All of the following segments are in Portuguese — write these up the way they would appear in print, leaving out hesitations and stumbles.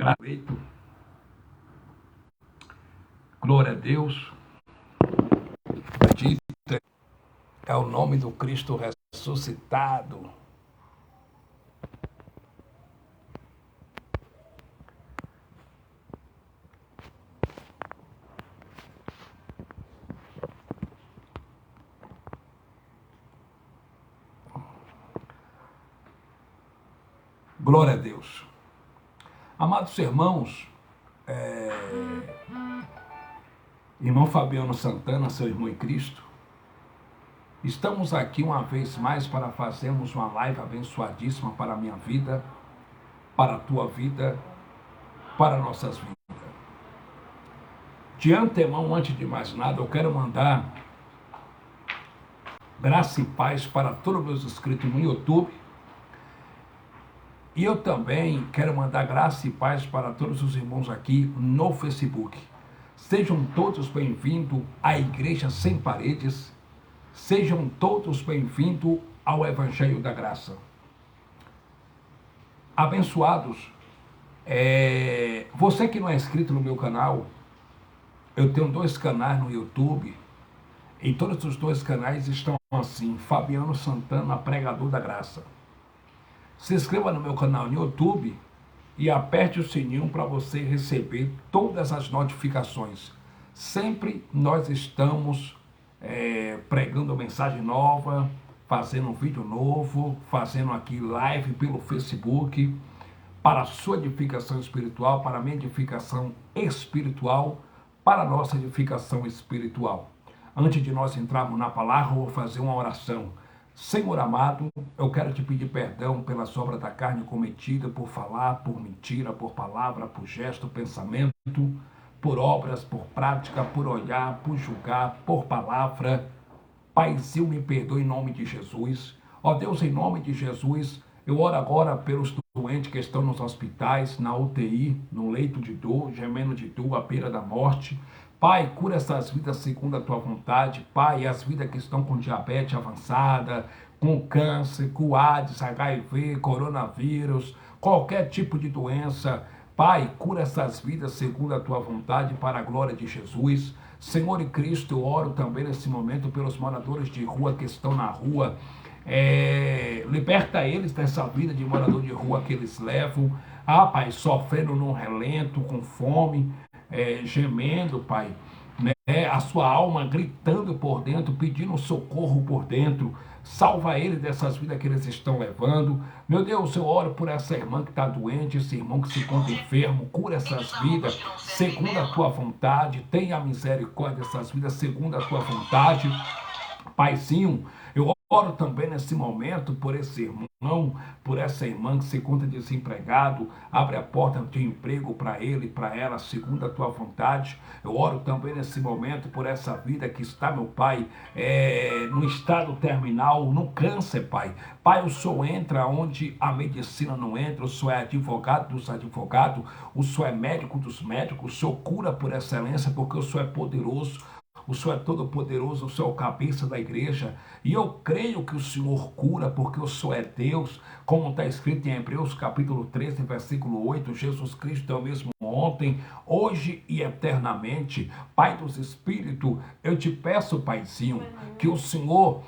Gratuito. Glória a Deus. Bendito é o nome do Cristo ressuscitado. Glória a Deus. Amados irmãos, irmão Fabiano Santana, seu irmão em Cristo, estamos aqui uma vez mais para fazermos uma live abençoadíssima para a minha vida, para a tua vida, para nossas vidas. De antemão, antes de mais nada, eu quero mandar graça e paz para todos os meus inscritos no YouTube. E eu também quero mandar graça e paz para todos os irmãos aqui no Facebook. Sejam todos bem-vindos à Igreja Sem Paredes. Sejam todos bem-vindos ao Evangelho da Graça. Abençoados, você que não é inscrito no meu canal, eu tenho 2 canais no YouTube. E todos os 2 canais estão assim: Fabiano Santana, Pregador da Graça. Se inscreva no meu canal no YouTube e aperte o sininho para você receber todas as notificações. Sempre nós estamos pregando mensagem nova, fazendo um vídeo novo, fazendo aqui live pelo Facebook, para a sua edificação espiritual, para a minha edificação espiritual, para a nossa edificação espiritual. Antes de nós entrarmos na palavra, eu vou fazer uma oração. Senhor amado, eu quero te pedir perdão pelas obras da carne cometidas, por falar, por mentira, por palavra, por gesto, pensamento, por obras, por prática, por olhar, por julgar, por palavra. Paizinho, me perdoe em nome de Jesus. Ó Deus, em nome de Jesus, eu oro agora pelos doentes que estão nos hospitais, na UTI, no leito de dor, gemendo de dor, à beira da morte. Pai, cura essas vidas segundo a tua vontade. Pai, as vidas que estão com diabetes avançada, com câncer, com AIDS, HIV, coronavírus, qualquer tipo de doença. Pai, cura essas vidas segundo a tua vontade, para a glória de Jesus. Senhor e Cristo, eu oro também nesse momento pelos moradores de rua que estão na rua. Liberta eles dessa vida de morador de rua que eles levam. Pai, sofrendo num relento, com fome, gemendo, Pai, né? A sua alma gritando por dentro, pedindo socorro por dentro. Salva ele dessas vidas que eles estão levando. Meu Deus, eu oro por essa irmã que está doente, esse irmão que se encontra enfermo. Cura essas vidas segundo a tua vontade. Tenha misericórdia dessas vidas segundo a tua vontade. Paizinho, eu oro também nesse momento por esse irmão, por essa irmã que se encontra desempregado. Abre a porta de emprego para ele e para ela, segundo a tua vontade. Eu oro também nesse momento por essa vida que está, meu Pai, no estado terminal, no câncer, Pai. Pai, o Senhor entra onde a medicina não entra. O Senhor é advogado dos advogados. O Senhor é médico dos médicos. O Senhor cura por excelência, porque o Senhor é poderoso. O Senhor é todo poderoso, o Senhor é o cabeça da igreja. E eu creio que o Senhor cura, porque o Senhor é Deus. Como está escrito em Hebreus capítulo 13, versículo 8, Jesus Cristo é o mesmo ontem, hoje e eternamente. Pai dos Espíritos, eu te peço, Paizinho, que o Senhor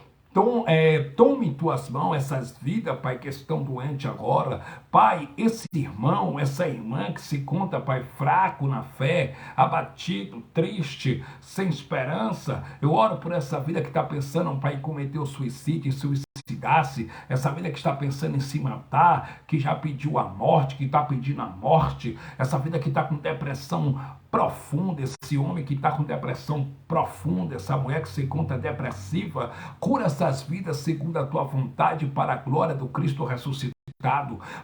tome em tuas mãos essas vidas, Pai, que estão doentes agora. Pai, esse irmão, essa irmã que se conta, Pai, fraco na fé, abatido, triste, sem esperança. Eu oro por essa vida que está pensando, Pai, em cometer o suicídio, em suicidar-se. Essa vida que está pensando em se matar, que já pediu a morte, que está pedindo a morte. Essa vida que está com depressão profunda, esse homem que está com depressão profunda, essa mulher que se encontra depressiva. Cura essas vidas segundo a tua vontade, para a glória do Cristo ressuscitado.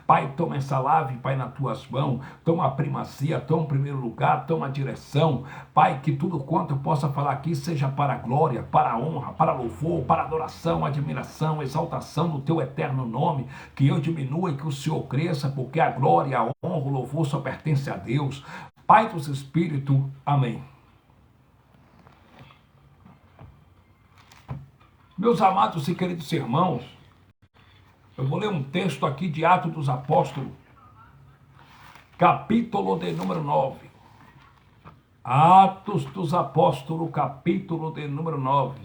Pai, toma essa live, Pai, nas tuas mãos. Toma a primazia, toma o primeiro lugar, toma a direção. Pai, que tudo quanto eu possa falar aqui seja para a glória, para a honra, para louvor, para adoração, admiração, exaltação do teu eterno nome. Que eu diminua e que o Senhor cresça, porque a glória, a honra, o louvor só pertence a Deus. Pai dos Espíritos, amém. Meus amados e queridos irmãos, eu vou ler um texto aqui de Atos dos Apóstolos, capítulo de número 9. Atos dos Apóstolos, capítulo de número 9.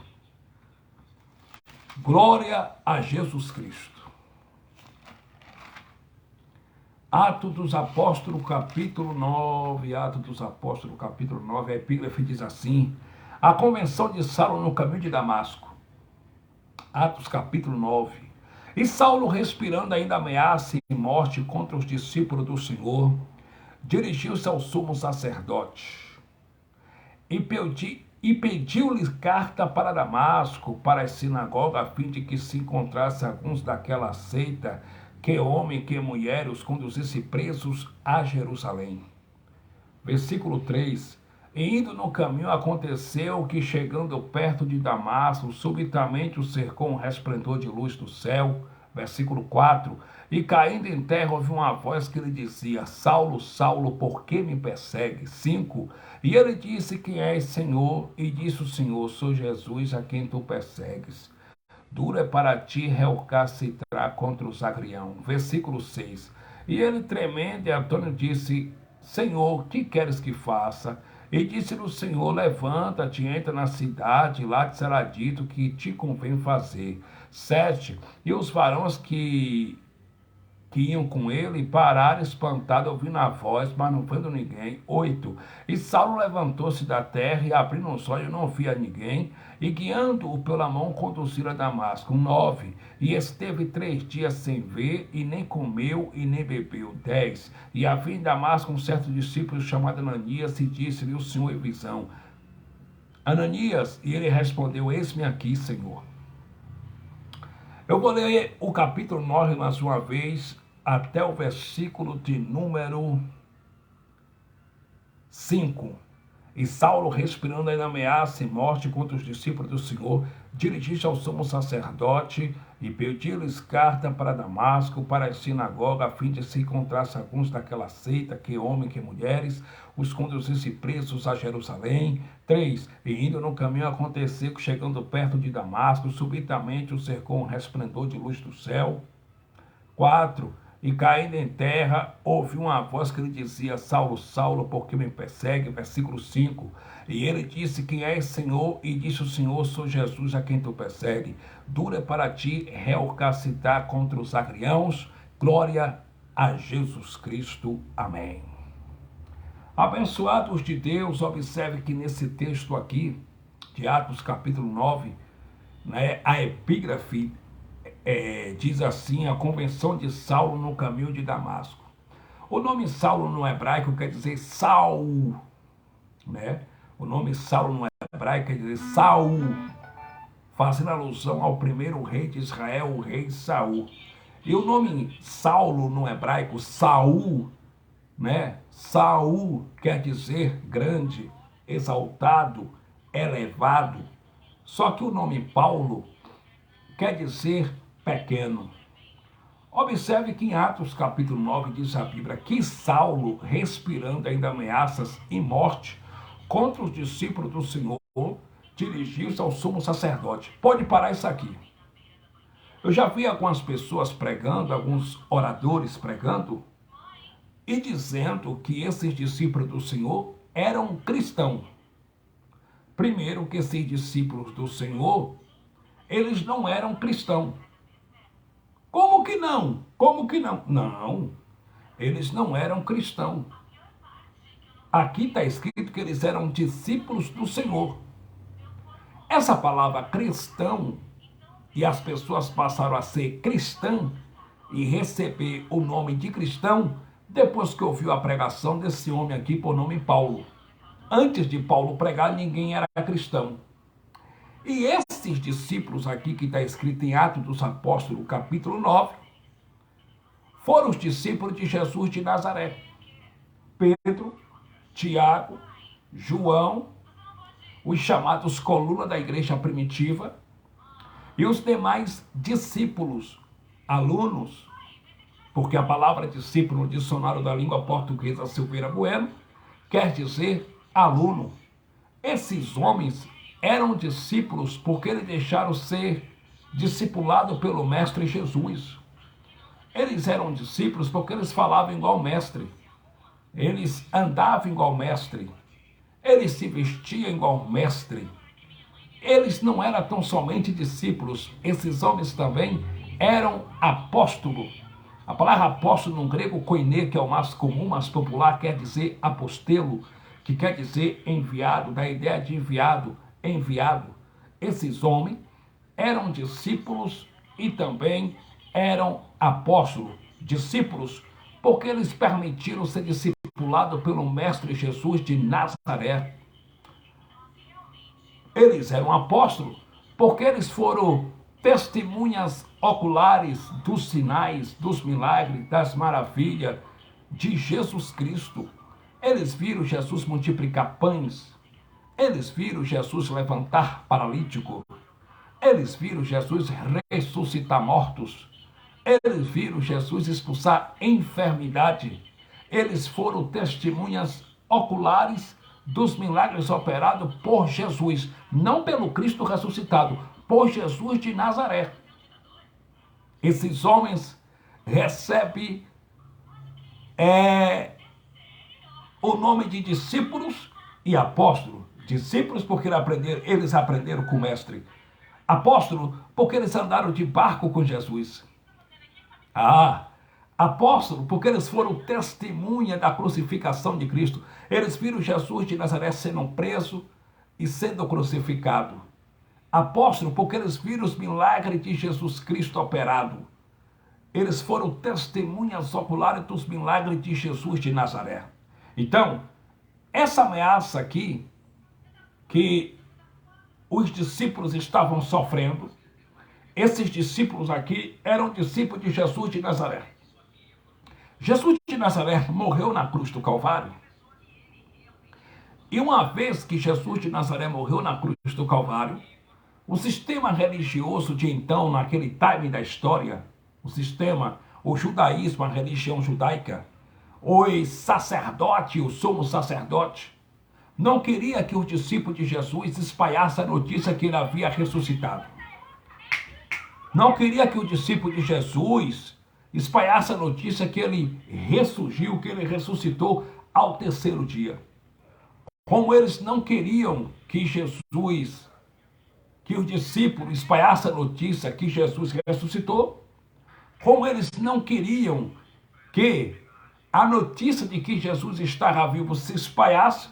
Glória a Jesus Cristo. Atos dos Apóstolos, capítulo 9. Atos dos Apóstolos, capítulo 9. A epígrafe diz assim: a convenção de Saulo no caminho de Damasco. Atos, capítulo 9. E Saulo, respirando ainda ameaça e morte contra os discípulos do Senhor, dirigiu-se ao sumo sacerdote e pediu-lhe carta para Damasco, para a sinagoga, a fim de que se encontrasse alguns daquela seita, que homem, que mulher, os conduzisse presos a Jerusalém. Versículo 3. E indo no caminho, aconteceu que, chegando perto de Damasco, subitamente o cercou um resplendor de luz do céu. Versículo 4. E caindo em terra, ouviu uma voz que lhe dizia: Saulo, Saulo, por que me persegue? 5. E ele disse: quem és, Senhor? E disse o Senhor: sou Jesus, a quem tu persegues. Duro é para ti recalcitrar contra os agriãos. Versículo 6. E ele, tremendo e atônito, disse: Senhor, que queres que faça? E disse-lhe o Senhor: levanta-te, entra na cidade, lá te será dito que te convém fazer. 7. E os varões que iam com ele pararam espantados, ouvindo a voz, mas não vendo ninguém. 8. E Saulo levantou-se da terra e, abrindo os olhos, não via ninguém, e guiando-o pela mão, conduziram a Damasco. 9. E esteve 3 dias sem ver, e nem comeu, e nem bebeu. 10. E havia em Damasco um certo discípulo chamado Ananias, e disse-lhe o Senhor em visão: Ananias. E ele respondeu: eis-me aqui, Senhor. Eu vou ler o capítulo 9 mais uma vez, até o versículo de número 5. E Saulo, respirando ainda ameaça e morte contra os discípulos do Senhor, dirigiu-se ao sumo sacerdote e pediu-lhes carta para Damasco, para a sinagoga, a fim de se encontrasse alguns daquela seita, que homens, que mulheres, os conduzisse presos a Jerusalém. 3. E indo no caminho, aconteceu que, chegando perto de Damasco, subitamente o cercou um resplendor de luz do céu. 4. E caindo em terra, ouviu uma voz que lhe dizia: Saulo, Saulo, por que me persegue? Versículo 5. E ele disse: quem és, Senhor? E disse o Senhor: sou Jesus, a quem tu persegue. Dura para ti recalcitrar contra os agriãos. Glória a Jesus Cristo. Amém. Abençoados de Deus, observe que nesse texto aqui, de Atos capítulo 9, né, a epígrafe diz assim: a convenção de Saulo no caminho de Damasco. O nome Saulo no hebraico quer dizer Saul, né? O nome Saulo no hebraico quer dizer Saul, fazendo alusão ao primeiro rei de Israel, o rei Saul. E o nome Saulo no hebraico, Saul, né? Saul quer dizer grande, exaltado, elevado. Só que o nome Paulo quer dizer pequeno. Observe que em Atos capítulo 9 diz a Bíblia que Saulo, respirando ainda ameaças e morte contra os discípulos do Senhor, dirigiu-se ao sumo sacerdote. Pode parar isso aqui. Eu já vi algumas pessoas pregando, alguns oradores pregando, e dizendo que esses discípulos do Senhor eram cristãos. Primeiro, que esses discípulos do Senhor, eles não eram cristãos. Como que não? Como que não? Não, eles não eram cristãos. Aqui está escrito que eles eram discípulos do Senhor. Essa palavra cristão, e as pessoas passaram a ser cristã e receber o nome de cristão depois que ouviu a pregação desse homem aqui por nome Paulo. Antes de Paulo pregar, ninguém era cristão. E esses discípulos aqui, que está escrito em Atos dos Apóstolos, capítulo 9, foram os discípulos de Jesus de Nazaré. Pedro, Tiago, João, os chamados coluna da igreja primitiva, e os demais discípulos, alunos, porque a palavra discípulo no dicionário da língua portuguesa Silveira Bueno quer dizer aluno. Esses homens eram discípulos porque eles deixaram ser discipulados pelo Mestre Jesus. Eles eram discípulos porque eles falavam igual o Mestre. Eles andavam igual mestre, eles se vestiam igual mestre. Eles não eram tão somente discípulos, esses homens também eram apóstolos. A palavra apóstolo no grego koine, que é o mais comum, mais popular, quer dizer apostelo, que quer dizer enviado, da ideia de enviado, enviado. Esses homens eram discípulos e também eram apóstolos, discípulos, porque eles permitiram ser discipulados pelo Mestre Jesus de Nazaré. Eles eram apóstolos porque eles foram testemunhas oculares dos sinais, dos milagres, das maravilhas de Jesus Cristo. Eles viram Jesus multiplicar pães, eles viram Jesus levantar paralítico, eles viram Jesus ressuscitar mortos, eles viram Jesus expulsar enfermidade, eles foram testemunhas oculares dos milagres operados por Jesus, não pelo Cristo ressuscitado, por Jesus de Nazaré. Esses homens recebem o nome de discípulos e apóstolos. Discípulos porque eles aprenderam com o mestre. Apóstolo porque eles andaram de barco com Jesus. Apóstolo porque eles foram testemunha da crucificação de Cristo. Eles viram Jesus de Nazaré sendo preso e sendo crucificado. Apóstolo porque eles viram os milagres de Jesus Cristo operado. Eles foram testemunhas oculares dos milagres de Jesus de Nazaré. Então, essa ameaça aqui que os discípulos estavam sofrendo, esses discípulos aqui eram discípulos de Jesus de Nazaré. Jesus de Nazaré morreu na cruz do Calvário. E uma vez que Jesus de Nazaré morreu na cruz do Calvário, o sistema religioso de então, naquele time da história, o judaísmo, a religião judaica, os sacerdotes, o sumo sacerdote, não queria que os discípulos de Jesus espalhassem a notícia que ele havia ressuscitado. Não queria que o discípulo de Jesus espalhasse a notícia que ele ressurgiu, que ele ressuscitou ao terceiro dia. Como eles não queriam que os discípulos espalhassem a notícia que Jesus ressuscitou, como eles não queriam que a notícia de que Jesus estava vivo se espalhasse,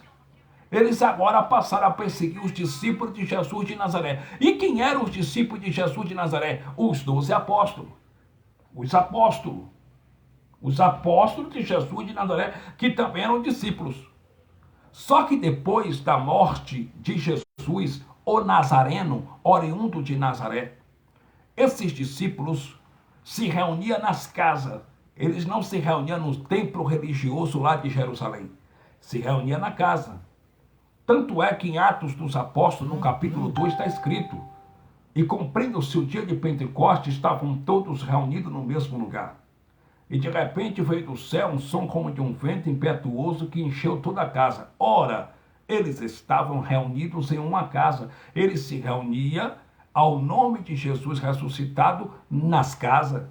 eles agora passaram a perseguir os discípulos de Jesus de Nazaré. E quem eram os discípulos de Jesus de Nazaré? Os 12 apóstolos. Os apóstolos. Os apóstolos de Jesus de Nazaré, que também eram discípulos. Só que depois da morte de Jesus, o Nazareno, oriundo de Nazaré, esses discípulos se reuniam nas casas. Eles não se reuniam no templo religioso lá de Jerusalém. Se reuniam na casa. Tanto é que em Atos dos Apóstolos, no capítulo 2, está escrito: e cumprindo-se o dia de Pentecostes, estavam todos reunidos no mesmo lugar. E de repente veio do céu um som como de um vento impetuoso que encheu toda a casa. Ora, eles estavam reunidos em uma casa. Eles se reuniam ao nome de Jesus ressuscitado nas casas.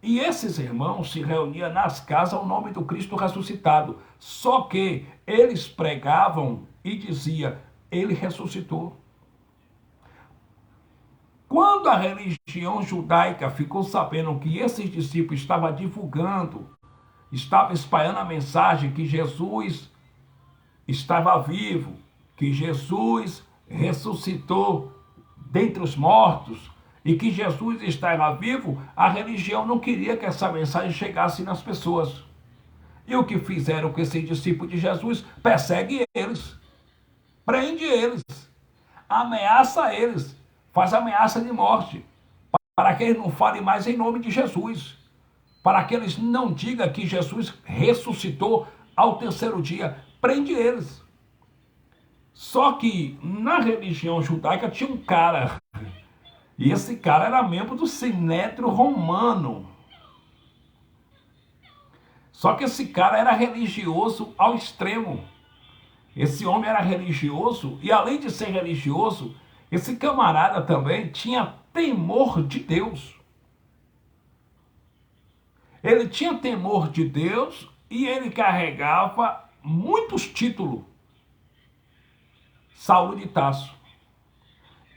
E esses irmãos se reuniam nas casas ao nome do Cristo ressuscitado. Só que eles pregavam e diziam: ele ressuscitou. Quando a religião judaica ficou sabendo que esses discípulos estavam divulgando, estavam espalhando a mensagem que Jesus estava vivo, que Jesus ressuscitou dentre os mortos e que Jesus estava vivo, a religião não queria que essa mensagem chegasse nas pessoas. E o que fizeram com esses discípulos de Jesus? Persegue eles, prende eles, ameaça eles, faz ameaça de morte, para que eles não falem mais em nome de Jesus, para que eles não digam que Jesus ressuscitou ao terceiro dia, prende eles. Só que na religião judaica tinha um cara, e esse cara era membro do Sinédrio Romano. Só que esse cara era religioso ao extremo. Esse homem era religioso, e além de ser religioso, esse camarada também tinha temor de Deus. Ele tinha temor de Deus E ele carregava muitos títulos, Saulo de Tarso.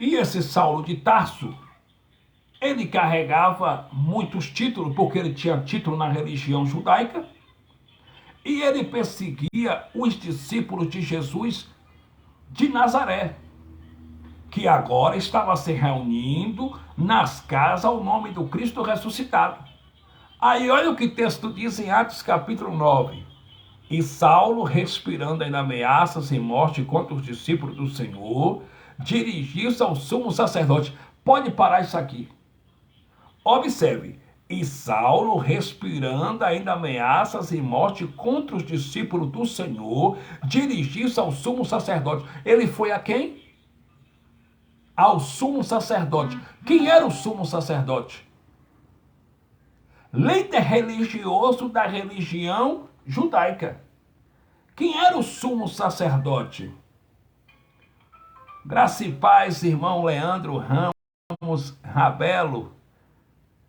E esse Saulo de Tarso, ele carregava muitos títulos, porque ele tinha título na religião judaica, e ele perseguia os discípulos de Jesus de Nazaré, que agora estava se reunindo nas casas ao nome do Cristo ressuscitado. Aí olha o que o texto diz em Atos capítulo 9. E Saulo, respirando ainda ameaças e morte contra os discípulos do Senhor, dirigiu-se ao sumo sacerdote. Pode parar isso aqui. Observe. E Saulo, respirando ainda ameaças e morte contra os discípulos do Senhor, dirigiu-se ao sumo sacerdote. Ele foi a quem? Ao sumo sacerdote. Quem era o sumo sacerdote? Líder religioso da religião judaica. Quem era o sumo sacerdote? Graça e paz, irmão Leandro Ramos Rabelo,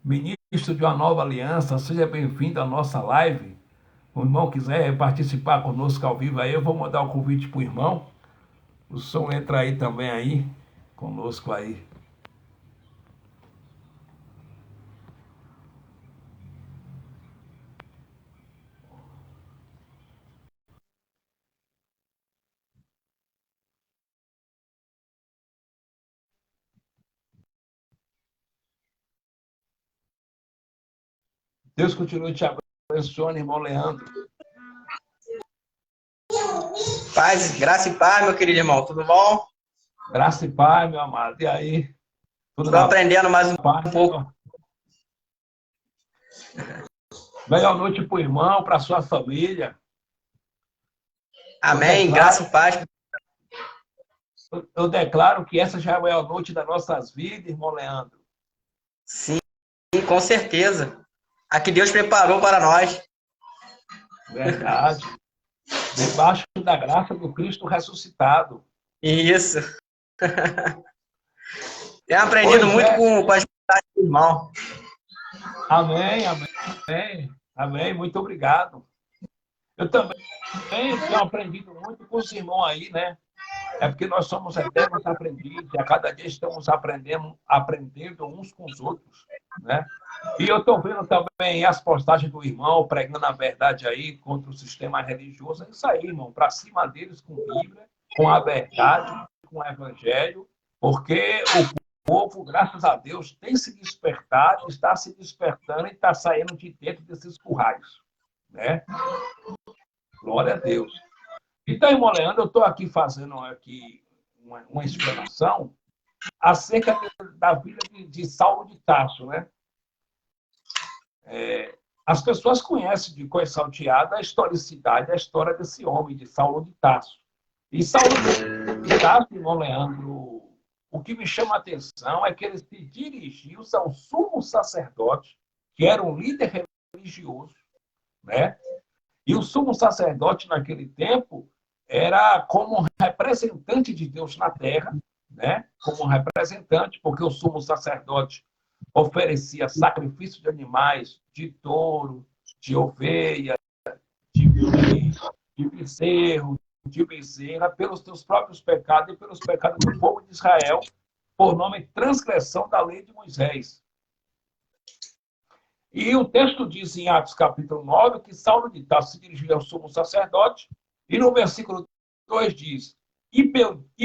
ministro de uma nova aliança, seja bem-vindo à nossa live. O irmão quiser participar conosco ao vivo aí, eu vou mandar o convite para o irmão. O som entra aí também aí, conosco aí. Deus continue te abençoando, irmão Leandro. Paz, graça e paz, meu querido irmão, tudo bom? Graça e paz, meu amado. E aí? Tudo Estou na aprendendo mais um paz? pouco. Melhor noite para o irmão, para a sua família. Amém, graça e paz. Eu declaro que essa já é a maior noite das nossas vidas, irmão Leandro. Sim, com certeza. A que Deus preparou para nós. Verdade. Debaixo da graça do Cristo ressuscitado. Isso. Tenho aprendido muito com a experiência do irmão. Amém, amém, amém. Muito obrigado. Eu também tenho aprendido muito com os irmãos aí, né? É porque nós somos eternos aprendizes, a cada dia estamos aprendendo uns com os outros, né? E eu estou vendo também as postagens do irmão pregando a verdade aí contra o sistema religioso. É isso aí, irmão, para cima deles com Bíblia, com a verdade, com o Evangelho, porque o povo, graças a Deus, tem se despertado, está se despertando e está saindo de dentro desses currais, né? Glória a Deus. Então, irmão Leandro, eu estou aqui fazendo uma explanação acerca da vida de Saulo de Tarso, né? As pessoas conhecem de cor salteada a historicidade, a história desse homem, de Saulo de Tarso. E Saulo de Tarso, irmão Leandro, o que me chama a atenção é que ele se dirigiu ao sumo sacerdote, que era um líder religioso, né? E o sumo sacerdote, naquele tempo, era como representante de Deus na terra, né? Como representante, porque o sumo sacerdote oferecia sacrifício de animais, de touro, de ovelha, de bezerro, de bezerra, pelos teus próprios pecados e pelos pecados do povo de Israel, por nome transgressão da lei de Moisés. E o texto diz em Atos capítulo 9 que Saulo de Tarso se dirigiu ao sumo sacerdote, e no versículo 2 diz, e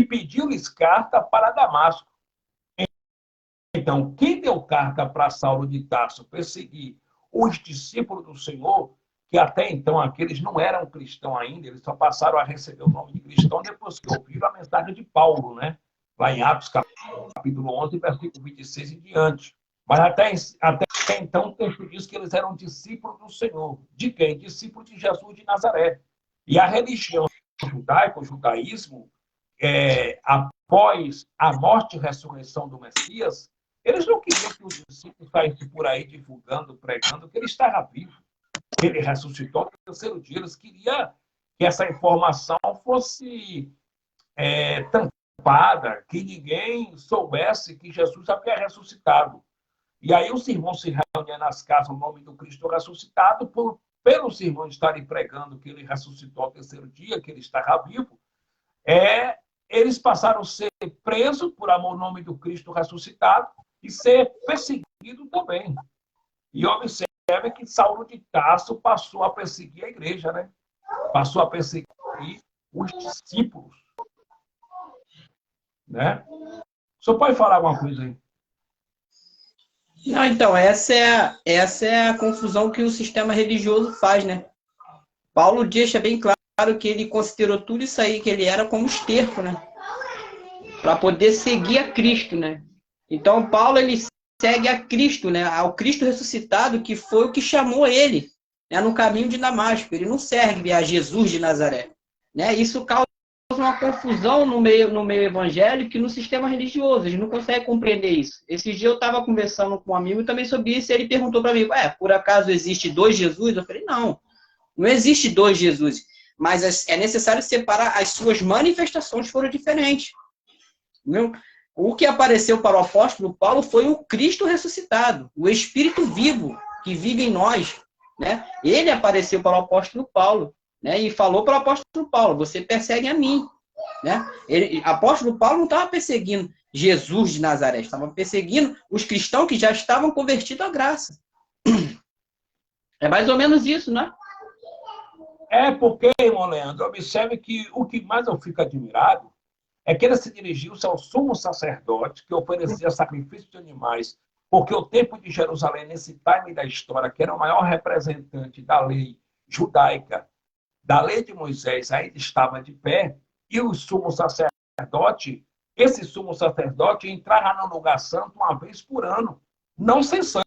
pediu-lhes carta para Damasco. Então, quem deu carta para Saulo de Tarso perseguir os discípulos do Senhor, que até então aqueles não eram cristãos ainda, eles só passaram a receber o nome de cristão depois que ouviram a mensagem de Paulo, né? Lá em Atos capítulo 11, versículo 26 em diante. Mas até então o texto diz que eles eram discípulos do Senhor. De quem? Discípulos de Jesus de Nazaré. E a religião judaica, o judaísmo, após a morte e ressurreição do Messias, eles não queriam que os discípulos saíssem por aí divulgando, pregando que ele estava vivo, que ele ressuscitou no terceiro dia. Eles queriam que essa informação fosse tampada, que ninguém soubesse que Jesus havia ressuscitado. E aí os irmãos se reuniam nas casas no nome do Cristo ressuscitado pelos irmãos estarem pregando que ele ressuscitou ao terceiro dia, que ele estava vivo, eles passaram a ser presos por amor ao nome do Cristo ressuscitado e ser perseguidos também. E observe que Saulo de Tarso passou a perseguir a igreja, né? Passou a perseguir os discípulos, né? O senhor pode falar alguma coisa aí? Não, então, essa é a confusão que o sistema religioso faz, né? Paulo deixa bem claro que ele considerou tudo isso aí que ele era como esterco, né? Para poder seguir a Cristo, né? Então, Paulo, ele segue a Cristo, né? Ao Cristo ressuscitado, que foi o que chamou ele, né? No caminho de Damasco. Ele não serve a Jesus de Nazaré, né? Isso causa uma confusão no meio evangélico e no sistema religioso. Eles não conseguem compreender isso. Esse dia eu estava conversando com um amigo também sobre isso, e ele perguntou para mim, por acaso existe dois Jesus? Eu falei, não existe dois Jesus, mas é necessário separar, as suas manifestações foram diferentes. Viu? O que apareceu para o apóstolo Paulo foi o Cristo ressuscitado, o Espírito vivo que vive em nós, né? Ele apareceu para o apóstolo Paulo, né? E falou para o apóstolo Paulo, você persegue a mim, né? Apóstolo Paulo não estava perseguindo Jesus de Nazaré, estava perseguindo os cristãos que já estavam convertidos à graça. É mais ou menos isso, né? Porque, irmão Leandro, observe que o que mais eu fico admirado é que ele se dirigiu-se ao sumo sacerdote que oferecia sacrifício de animais, porque o templo de Jerusalém, nesse time da história, que era o maior representante da lei judaica, da lei de Moisés, ainda estava de pé, e o sumo sacerdote, esse sumo sacerdote entrava no lugar santo uma vez por ano, não sem sangue,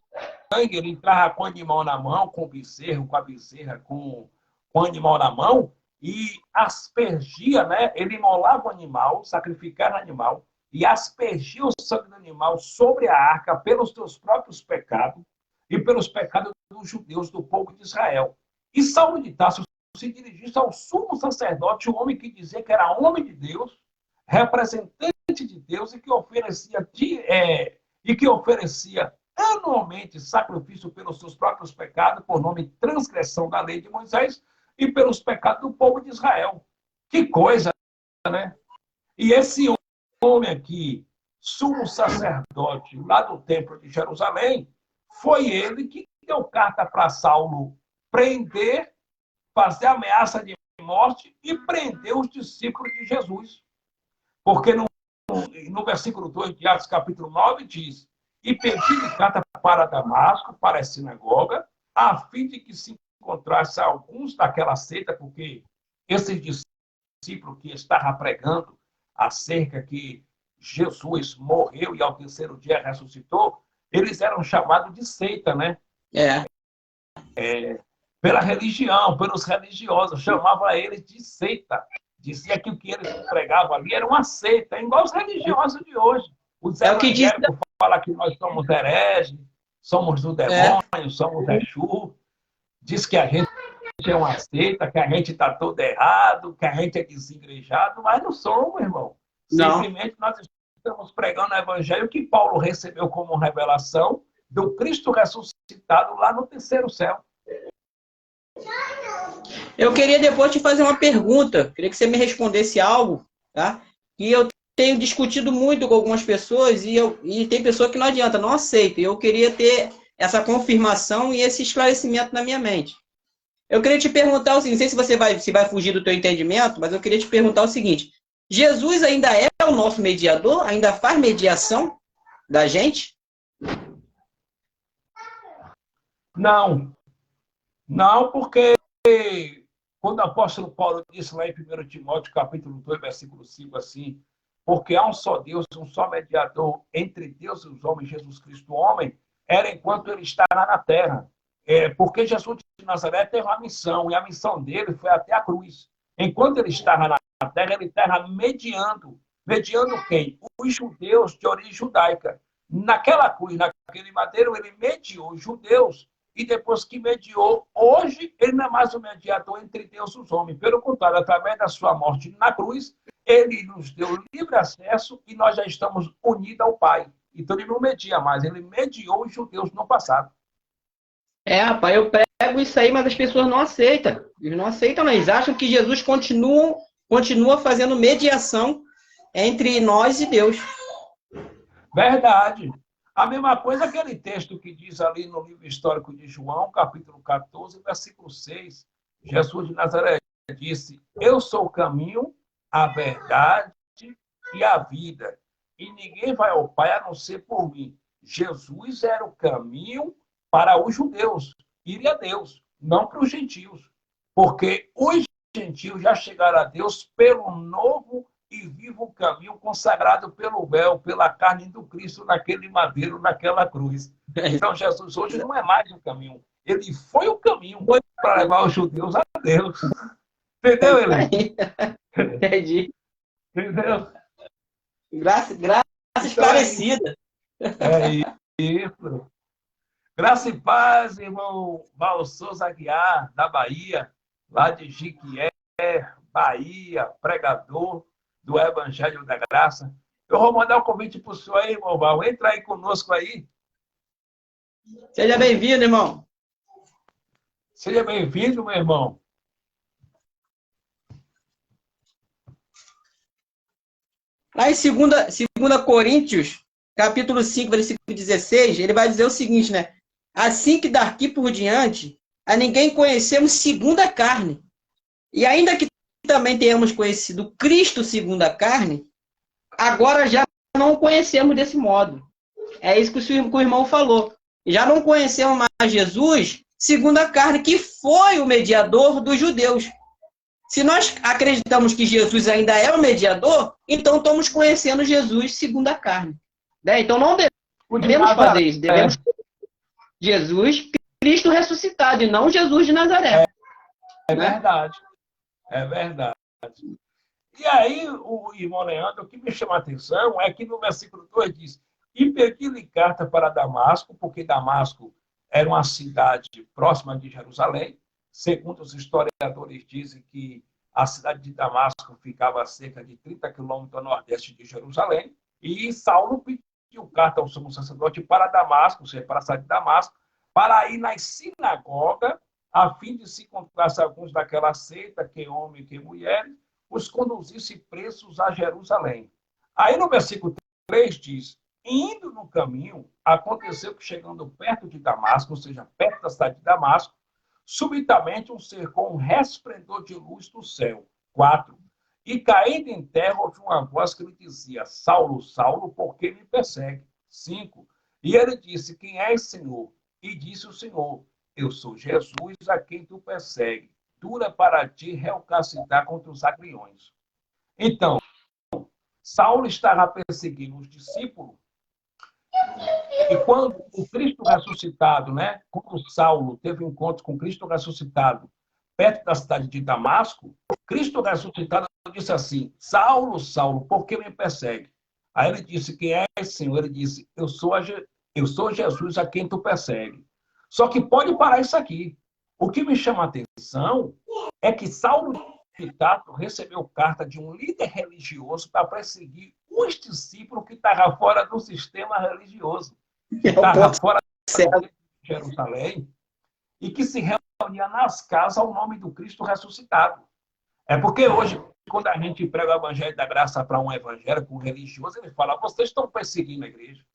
ele entrava com o animal na mão, com o bezerro, com a bezerra, com o animal na mão, e aspergia, né? Ele imolava o animal, sacrificava o animal, e aspergia o sangue do animal sobre a arca pelos seus próprios pecados e pelos pecados dos judeus, do povo de Israel. E Saulo de Tarso se dirigiu ao sumo sacerdote, o homem que dizia que era homem de Deus, representante de Deus, e que oferecia anualmente sacrifício pelos seus próprios pecados, por nome transgressão da lei de Moisés, e pelos pecados do povo de Israel. Que coisa, né? E esse homem aqui, sumo sacerdote lá do templo de Jerusalém, foi ele que deu carta para Saulo prender, fazer ameaça de morte e prender os discípulos de Jesus. Porque no versículo 2 de Atos capítulo 9 diz, e pedi carta para Damasco, para a sinagoga, a fim de que se encontrasse alguns daquela seita, porque esses discípulos que estavam pregando acerca que Jesus morreu e ao terceiro dia ressuscitou, eles eram chamados de seita, né? Pela religião, pelos religiosos, chamava eles de seita. Dizia que o que eles pregavam ali era uma seita, igual os religiosos de hoje. Os evangélicos falam que nós somos hereges, somos do demônio, somos Exu. Diz que a gente é uma seita, que a gente está todo errado, que a gente é desigrejado, mas não somos, irmão. Não. Simplesmente nós estamos pregando o evangelho que Paulo recebeu como revelação do Cristo ressuscitado lá no terceiro céu. Eu queria depois te fazer uma pergunta, queria que você me respondesse algo, tá? E eu tenho discutido muito com algumas pessoas e tem pessoa que não adianta, não aceita. Eu queria ter essa confirmação e esse esclarecimento na minha mente. Eu queria te perguntar o seguinte, não sei se vai fugir do teu entendimento, mas eu queria te perguntar o seguinte, Jesus ainda é o nosso mediador? Ainda faz mediação da gente? Não. Não, porque quando o apóstolo Paulo disse lá em 1 Timóteo, capítulo 2, versículo 5, assim, porque há um só Deus, um só mediador entre Deus e os homens, Jesus Cristo, homem, era enquanto ele estava na terra. Porque Jesus de Nazaré teve uma missão, e a missão dele foi até a cruz. Enquanto ele estava na terra, ele estava mediando. Mediando quem? Os judeus de origem judaica. Naquela cruz, naquele madeiro, ele mediou os judeus, e depois que mediou, hoje, ele não é mais o mediador entre Deus e os homens. Pelo contrário, através da sua morte na cruz, ele nos deu livre acesso e nós já estamos unidos ao Pai. Então, ele não media mais, ele mediou os judeus no passado. Rapaz, eu prego isso aí, mas as pessoas não aceitam. Eles não aceitam, não. Eles acham que Jesus continua fazendo mediação entre nós e Deus. Verdade. A mesma coisa aquele texto que diz ali no livro histórico de João, capítulo 14, versículo 6. Jesus de Nazaré disse: Eu sou o caminho, a verdade e a vida. E ninguém vai ao Pai a não ser por mim. Jesus era o caminho para os judeus, ir a Deus, não para os gentios. Porque os gentios já chegaram a Deus pelo novo e vivo caminho consagrado pelo véu, pela carne do Cristo naquele madeiro, naquela cruz. Então, Jesus hoje não é mais o caminho. Ele foi o caminho para levar os judeus a Deus. Entendeu, Helene? Entendi. Entendeu? Graça esclarecida. É isso. Graça e paz, irmão Val Souza Aguiar, da Bahia, lá de Jiquié, Bahia, pregador do Evangelho da Graça. Eu vou mandar um convite para o senhor aí, irmão Val. Entra aí conosco aí. Seja bem-vindo, irmão. Seja bem-vindo, meu irmão. Lá em 2 Coríntios, capítulo 5, versículo 16, ele vai dizer o seguinte, né? Assim que daqui por diante, a ninguém conhecemos segundo a carne. E ainda que também tenhamos conhecido Cristo segundo a carne, agora já não o conhecemos desse modo. É isso que o irmão falou. Já não conhecemos mais Jesus segundo a carne, que foi o mediador dos judeus. Se nós acreditamos que Jesus ainda é o mediador, então estamos conhecendo Jesus segundo a carne. Né? Então não devemos fazer isso. Devemos Jesus, Cristo ressuscitado, e não Jesus de Nazaré. É verdade. É verdade. E aí, o irmão Leandro, o que me chama a atenção é que no versículo 2 diz: E pedi-lhe carta para Damasco, porque Damasco era uma cidade próxima de Jerusalém. Segundo os historiadores, dizem que a cidade de Damasco ficava a cerca de 30 quilômetros a nordeste de Jerusalém. E Saulo pediu carta ao sumo sacerdote para Damasco, ou seja, para a cidade de Damasco, para ir nas sinagogas, a fim de se encontrasse alguns daquela seita, que homem, que mulheres, os conduzisse presos a Jerusalém. Aí no versículo 3 diz: Indo no caminho, aconteceu que chegando perto de Damasco, ou seja, perto da cidade de Damasco, subitamente um ser com um resplendor de luz do céu. 4. E caindo em terra, ouvi uma voz que lhe dizia: Saulo, Saulo, por que me persegue? 5. E ele disse: Quem és, Senhor? E disse o Senhor: Eu sou Jesus a quem tu persegue. Dura para ti recalcitrar contra os agriões. Então, Saulo estava perseguindo os discípulos, e quando o Cristo ressuscitado, né, quando Saulo teve um encontro com Cristo ressuscitado perto da cidade de Damasco, Cristo ressuscitado disse assim: Saulo, Saulo, por que me persegue? Aí ele disse: Quem é, Senhor? Ele disse: Eu sou Jesus a quem tu persegue. Só que pode parar isso aqui. O que me chama a atenção é que Saulo de Tarso recebeu carta de um líder religioso para perseguir os discípulos que estavam fora do sistema religioso, que estavam fora de Jerusalém, e que se reunia nas casas ao nome do Cristo ressuscitado. É porque hoje, quando a gente prega o evangelho da graça para um evangélico, um religioso, ele fala: vocês estão perseguindo a igreja.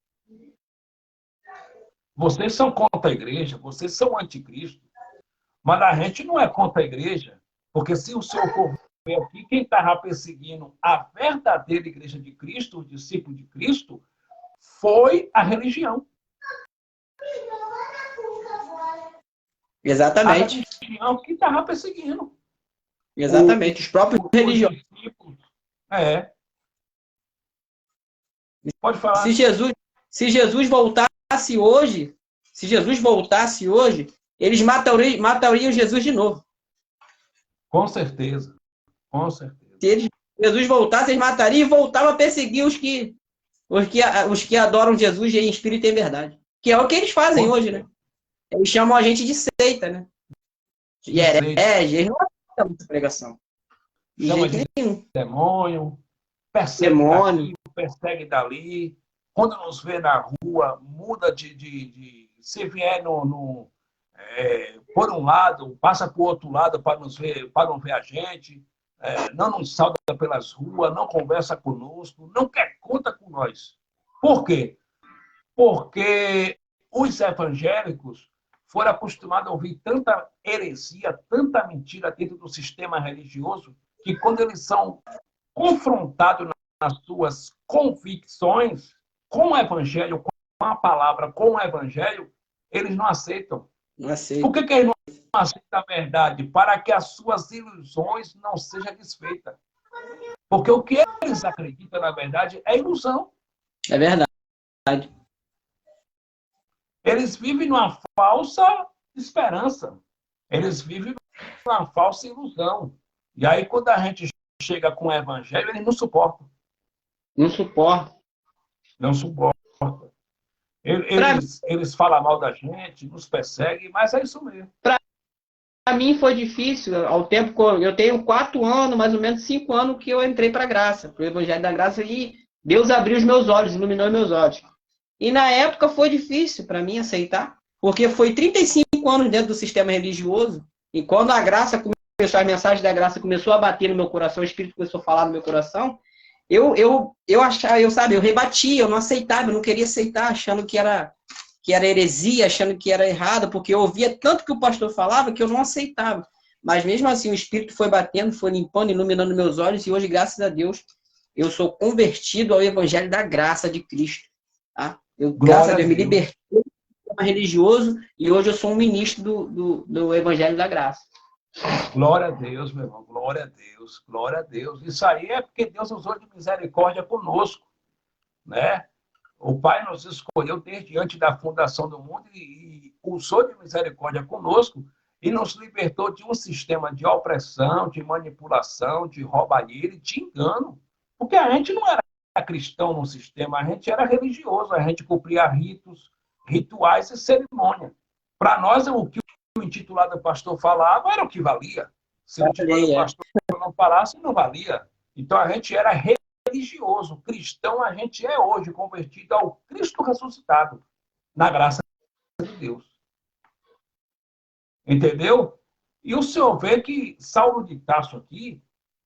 Vocês são contra a igreja, vocês são anticristo. Mas a gente não é contra a igreja, porque se o senhor for ver aqui, quem estava perseguindo a verdadeira igreja de Cristo, o discípulo de Cristo, foi a religião. Exatamente. A religião que estava perseguindo. Exatamente. Os próprios religiosos. Pode falar. Se Jesus voltasse hoje, eles matariam Jesus de novo. Com certeza. Com certeza. Se Jesus voltasse, eles matariam e voltavam a perseguir os que adoram Jesus em espírito e em verdade. Que é o que eles fazem hoje, né? Eles chamam a gente de seita, né? De herege. Eles não aceitam muita pregação. Chama de demônio, persegue daqui, persegue dali. Quando nos vê na rua, muda de se vier por um lado, passa para o outro lado para não ver a gente, não nos sauda pelas ruas, não conversa conosco, não quer conta com nós. Por quê? Porque os evangélicos foram acostumados a ouvir tanta heresia, tanta mentira dentro do sistema religioso, que quando eles são confrontados nas suas convicções com o evangelho, com a palavra, com o evangelho, eles não aceitam. Não aceito. Por que eles não aceitam a verdade? Para que as suas ilusões não sejam desfeitas. Porque o que eles acreditam, na verdade, é ilusão. É verdade. Eles vivem numa falsa esperança. Eles vivem numa falsa ilusão. E aí, quando a gente chega com o evangelho, eles não suportam. Não suporto. Não suportam. Eles falam mal da gente, nos perseguem, mas é isso mesmo. Para mim foi difícil, ao tempo que eu tenho 4 anos, mais ou menos 5 anos que eu entrei para a graça, para o Evangelho da Graça, e Deus abriu os meus olhos, iluminou meus olhos. E na época foi difícil para mim aceitar, porque foi 35 anos dentro do sistema religioso, e quando a graça começou, a mensagem da graça começou a bater no meu coração, o Espírito começou a falar no meu coração, eu achava, eu rebatia, eu não aceitava, eu não queria aceitar, achando que era heresia, achando que era errado, porque eu ouvia tanto que o pastor falava que eu não aceitava. Mas mesmo assim, o Espírito foi batendo, foi limpando, iluminando meus olhos, e hoje, graças a Deus, eu sou convertido ao Evangelho da Graça de Cristo. Tá? Graças a Deus, me libertei do sistema religioso, e hoje eu sou um ministro do Evangelho da Graça. Glória a Deus, meu irmão, glória a Deus, glória a Deus. Isso aí é porque Deus usou de misericórdia conosco, né? O Pai nos escolheu desde antes da fundação do mundo e usou de misericórdia conosco e nos libertou de um sistema de opressão, de manipulação, de roubalheira e de engano. Porque a gente não era cristão no sistema, a gente era religioso, a gente cumpria ritos, rituais e cerimônia. Para nós, o que o intitulado pastor falava era o que valia. Se o intitulado pastor não falasse, não valia. Então, a gente era religioso, cristão, a gente é hoje convertido ao Cristo ressuscitado, na graça de Deus. Entendeu? E o senhor vê que Saulo de Tarso aqui,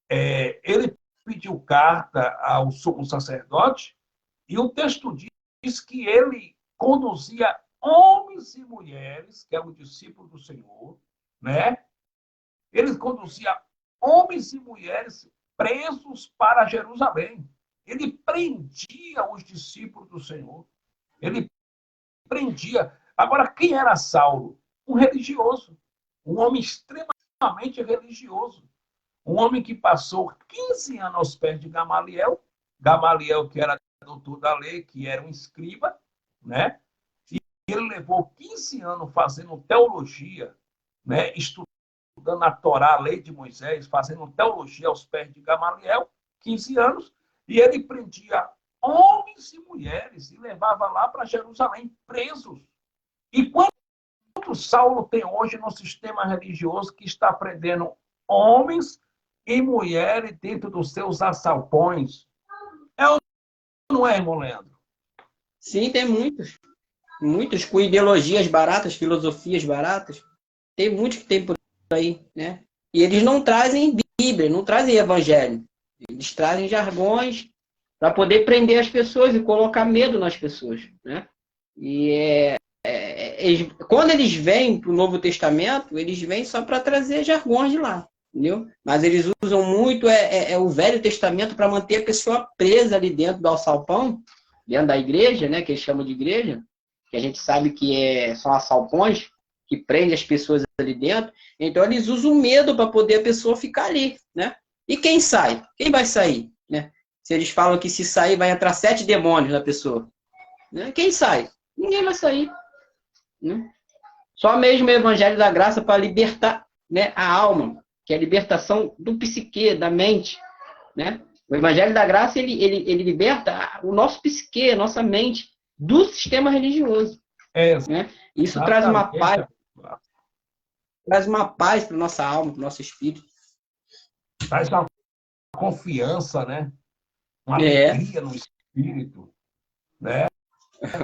ele pediu carta ao sumo sacerdote, e o texto diz que ele conduzia homens e mulheres, que eram discípulos do Senhor, né? Ele conduzia homens e mulheres presos para Jerusalém. Ele prendia os discípulos do Senhor. Ele prendia. Agora, quem era Saulo? Um religioso. Um homem extremamente religioso. Um homem que passou 15 anos aos pés de Gamaliel. Gamaliel, que era doutor da lei, que era um escriba, né? E ele levou 15 anos fazendo teologia, né? Estudando a Torá, a lei de Moisés, fazendo teologia aos pés de Gamaliel, 15 anos, e ele prendia homens e mulheres e levava lá para Jerusalém, presos. E quanto Saulo tem hoje no sistema religioso que está prendendo homens e mulheres dentro dos seus assalpões? É ou não é, irmão Leandro? Sim, tem muitos. Muitos com ideologias baratas, filosofias baratas. Tem muitos que tem por aí, né? E eles não trazem Bíblia, não trazem Evangelho. Eles trazem jargões para poder prender as pessoas e colocar medo nas pessoas, né? E quando eles vêm para o Novo Testamento, eles vêm só para trazer jargões de lá, entendeu? Mas eles usam muito o Velho Testamento para manter a pessoa presa ali dentro do alçapão, dentro da igreja, né? Que eles chamam de igreja, que a gente sabe que são assalpões que prendem as pessoas ali dentro. Então, eles usam medo para poder a pessoa ficar ali, né? E quem sai? Quem vai sair, né? Se eles falam que se sair vai entrar 7 demônios na pessoa, né? Quem sai? Ninguém vai sair, né? Só mesmo o Evangelho da Graça para libertar, né, a alma, que é a libertação do psique, da mente, né? O Evangelho da Graça, ele liberta o nosso psique, a nossa mente, do sistema religioso. Né? Isso traz uma paz para nossa alma, para o nosso espírito. Traz uma confiança, né? Uma alegria no espírito, né?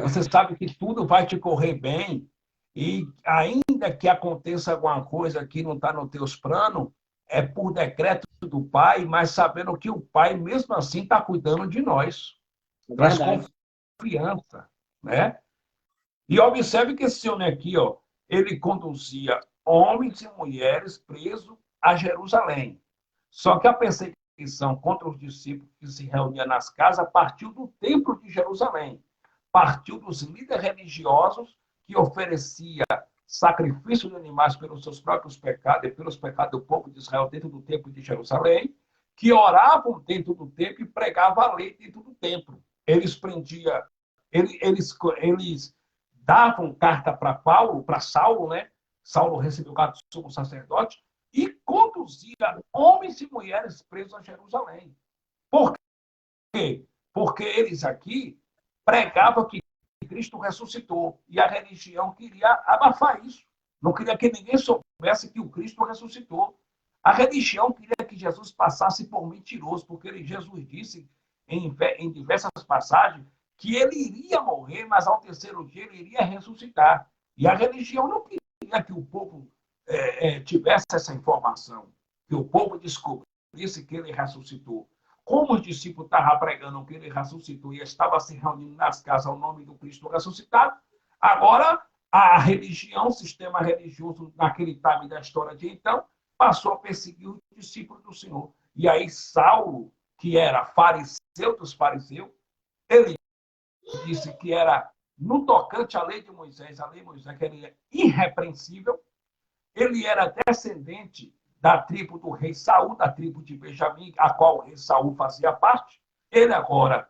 Você sabe que tudo vai te correr bem e ainda ainda que aconteça alguma coisa que não está nos teus planos, é por decreto do Pai, mas sabendo que o Pai, mesmo assim, está cuidando de nós. Traz Verdade. confiança, né? E observe que esse homem aqui, ó, ele conduzia homens e mulheres presos a Jerusalém. Só que a perseguição contra os discípulos que se reuniam nas casas partiu do templo de Jerusalém, partiu dos líderes religiosos que ofereciam sacrifício de animais pelos seus próprios pecados e pelos pecados do povo de Israel dentro do templo de Jerusalém, que oravam dentro do templo e pregavam a lei dentro do templo. Eles prendiam, eles davam carta para Paulo, para Saulo, né? Saulo recebeu carta do sumo sacerdote e conduzia homens e mulheres presos a Jerusalém. Por quê? Porque eles aqui pregavam que Cristo ressuscitou e a religião queria abafar isso. Não queria que ninguém soubesse que o Cristo ressuscitou. A religião queria que Jesus passasse por mentiroso, porque Jesus disse em diversas passagens que ele iria morrer, mas ao terceiro dia ele iria ressuscitar. E a religião não queria que o povo tivesse essa informação, que o povo descobrisse que ele ressuscitou. Como os discípulos estavam pregando que ele ressuscitou e estavam se reunindo nas casas ao nome do Cristo ressuscitado, agora a religião, o sistema religioso, naquele time da história de então, passou a perseguir os discípulos do Senhor. E aí Saulo, que era fariseu dos fariseus, ele disse que era, no tocante à lei de Moisés, a lei de Moisés, que ele é irrepreensível, ele era descendente da tribo do rei Saul, da tribo de Benjamim, a qual o rei Saul fazia parte. Ele agora,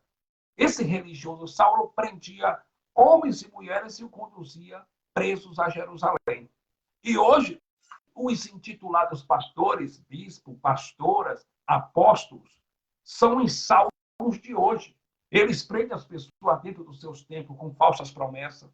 esse religioso Saulo, prendia homens e mulheres e o conduzia presos a Jerusalém. E hoje, os intitulados pastores, bispos, pastoras, apóstolos, são os Saulos de hoje. Eles prendem as pessoas dentro dos seus templos com falsas promessas,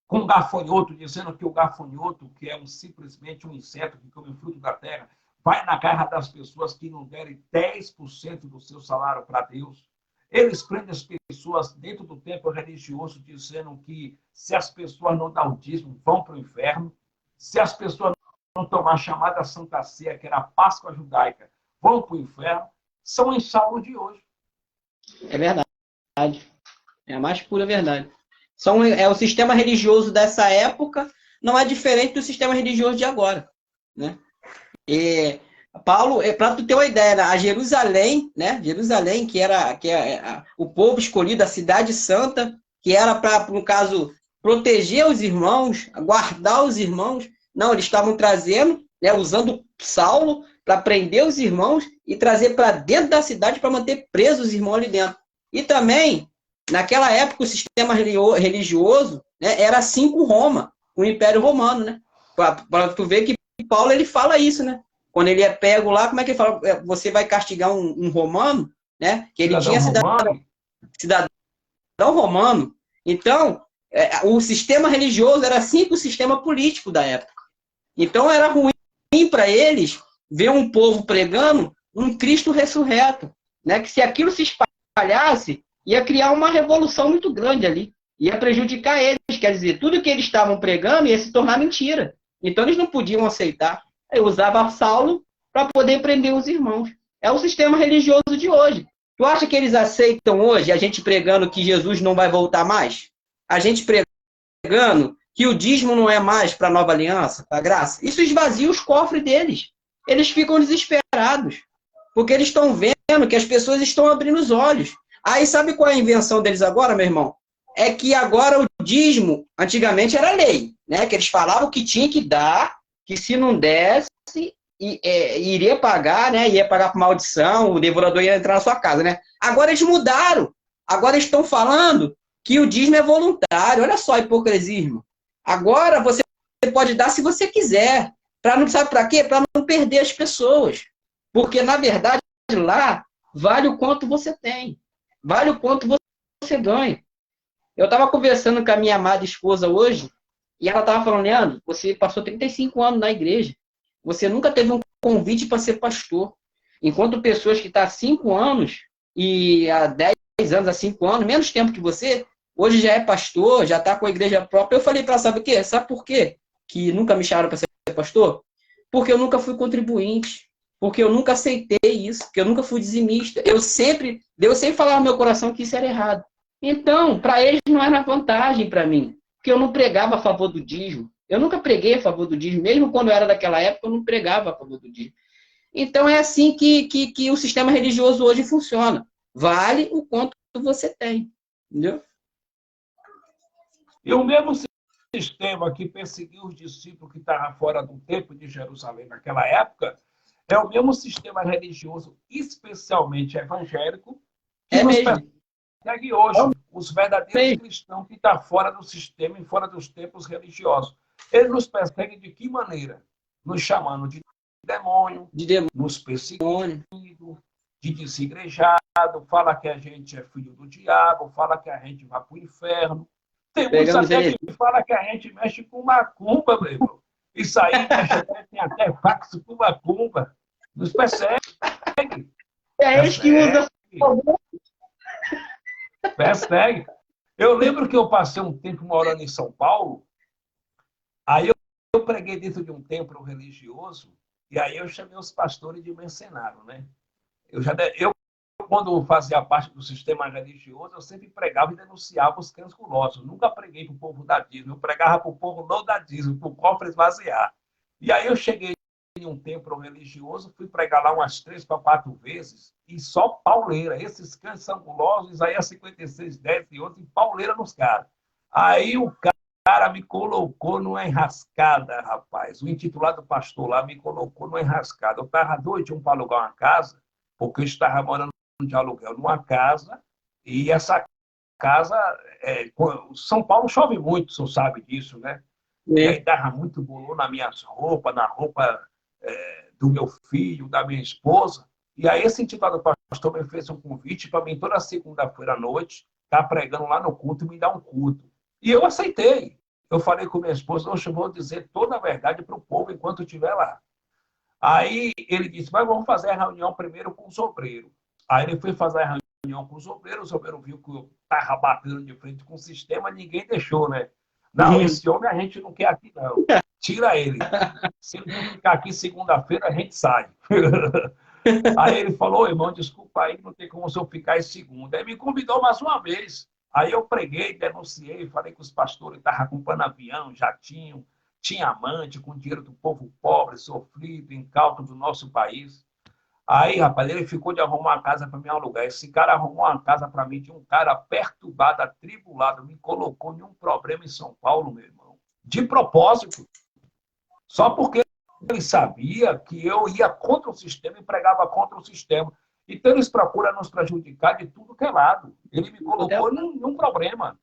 com gafanhoto, dizendo que o gafanhoto, que é simplesmente um inseto que come o fruto da terra, vai na garra das pessoas que não derem 10% do seu salário para Deus. Eles prendem as pessoas dentro do templo religioso, dizendo que se as pessoas não dão o dízimo, vão para o inferno. Se as pessoas não tomar a chamada Santa Ceia, que era a Páscoa judaica, vão para o inferno. São os Saulos de hoje. É verdade. É a mais pura verdade. É o sistema religioso dessa época, não é diferente do sistema religioso de agora, né? E Paulo, para tu ter uma ideia, a Jerusalém, né? Jerusalém, que é o povo escolhido, a cidade santa, que era para, no caso, proteger os irmãos, guardar os irmãos. Não, eles estavam trazendo, né, usando Saulo para prender os irmãos e trazer para dentro da cidade para manter presos os irmãos ali dentro. E também, naquela época, o sistema religioso, né, era assim com Roma, o Império Romano, né? Para tu ver que Paulo ele fala isso, né? Quando ele é pego lá, como é que ele fala? Você vai castigar um romano, né? Que ele tinha cidadão romano. Então, o sistema religioso era assim com o sistema político da época. Então, era ruim para eles ver um povo pregando um Cristo ressurreto, né? Que se aquilo se espalhasse, ia criar uma revolução muito grande ali. Ia prejudicar eles. Quer dizer, tudo que eles estavam pregando ia se tornar mentira. Então, eles não podiam aceitar. Eu usava Saulo para poder prender os irmãos. É o sistema religioso de hoje. Tu acha que eles aceitam hoje a gente pregando que Jesus não vai voltar mais? A gente pregando que o dízimo não é mais para a nova aliança, para a graça? Isso esvazia os cofres deles. Eles ficam desesperados, porque eles estão vendo que as pessoas estão abrindo os olhos. Aí sabe qual é a invenção deles agora, meu irmão? É que agora o dízimo, antigamente era lei, né? Que eles falavam que tinha que dar, que se não desse, iria pagar, né? Ia pagar por maldição, o devorador ia entrar na sua casa, né? Agora eles mudaram. Agora eles estão falando que o dízimo é voluntário. Olha só a hipocrisia, irmão. Agora você pode dar se você quiser. Sabe para quê? Para não perder as pessoas. Porque, na verdade, lá vale o quanto você tem. Vale o quanto você ganha. Eu estava conversando com a minha amada esposa hoje, e ela estava falando, Leandro, você passou 35 anos na igreja. Você nunca teve um convite para ser pastor. Enquanto pessoas que estão há 5 anos, e há 10 anos, há 5 anos, menos tempo que você, Hoje já é pastor, já está com a igreja própria. Eu falei para ela, sabe o quê? Sabe por quê que nunca me chamaram para ser pastor? Porque eu nunca fui contribuinte. Porque eu nunca aceitei isso. Porque eu nunca fui dizimista. Deus sempre falava no meu coração que isso era errado. Então, para eles não era vantagem para mim. Porque eu não pregava a favor do dízimo. Eu nunca preguei a favor do dízimo. Mesmo quando eu era daquela época, eu não pregava a favor do dízimo. Então, é assim que o sistema religioso hoje funciona. Vale o quanto você tem. Entendeu? E o mesmo sistema que perseguiu os discípulos que estavam fora do templo de Jerusalém naquela época é o mesmo sistema religioso, especialmente evangélico, que nos persegue hoje. Os verdadeiros cristãos que estão fora do sistema e fora dos templos religiosos. Eles nos perseguem de que maneira? Nos chamando de demônio, nos perseguindo, de desigrejado, fala que a gente é filho do diabo, fala que a gente vai para o inferno. Tem muitos até que fala que a gente mexe com macumba, meu irmão. Isso aí, tem até fax com macumba. Nos persegue. É eles que usam. Persegue. Eu lembro que eu passei um tempo morando em São Paulo, aí eu preguei dentro de um templo religioso, e aí eu chamei os pastores de mercenário, né? Eu, quando fazia parte do sistema religioso, eu sempre pregava e denunciava os cães gulosos. Nunca preguei para o povo dar dízimo, eu pregava para o povo não dar dízimo, para o cofre esvaziar. E aí eu cheguei em um templo religioso, fui pregar lá umas 3 para 4 vezes, e só pauleira. Esses cães são gulosos, Isaías 56, 10 e 11, pauleira nos caras. Aí o cara me colocou numa enrascada, rapaz. O intitulado pastor lá me colocou numa enrascada. Eu estava doidinho para alugar uma casa, porque eu estava morando de aluguel numa casa, e essa casa, São Paulo chove muito, o senhor sabe disso, né? E aí dava muito bolor nas minhas roupas, na roupa do meu filho, da minha esposa. E aí esse intitulado pastor me fez um convite para mim toda segunda-feira à noite estar pregando lá no culto e me dar um culto. E eu aceitei. Eu falei com minha esposa, hoje eu vou dizer toda a verdade para o povo enquanto eu estiver lá. Aí ele disse, mas vamos fazer a reunião primeiro com os obreiros. Aí ele foi fazer a reunião com os obreiros viu que eu estava batendo de frente com o sistema, ninguém deixou, né? Não, esse homem a gente não quer aqui, não. Tira ele. Se ele não ficar aqui segunda-feira, a gente sai. Aí ele falou, irmão, desculpa aí, não tem como o senhor ficar em segunda. Aí me convidou mais uma vez. Aí eu preguei, denunciei, falei que os pastores estavam comprando avião, jatinho, tinha amante, com dinheiro do povo pobre, sofrido, incauto do nosso país. Aí, rapaz, ele ficou de arrumar uma casa para me alugar. Esse cara arrumou uma casa para mim de um cara perturbado, atribulado, me colocou em um problema em São Paulo, meu irmão. De propósito. Só porque ele sabia que eu ia contra o sistema e pregava contra o sistema. Então, eles procuram nos prejudicar de tudo que é lado. Ele me colocou num problema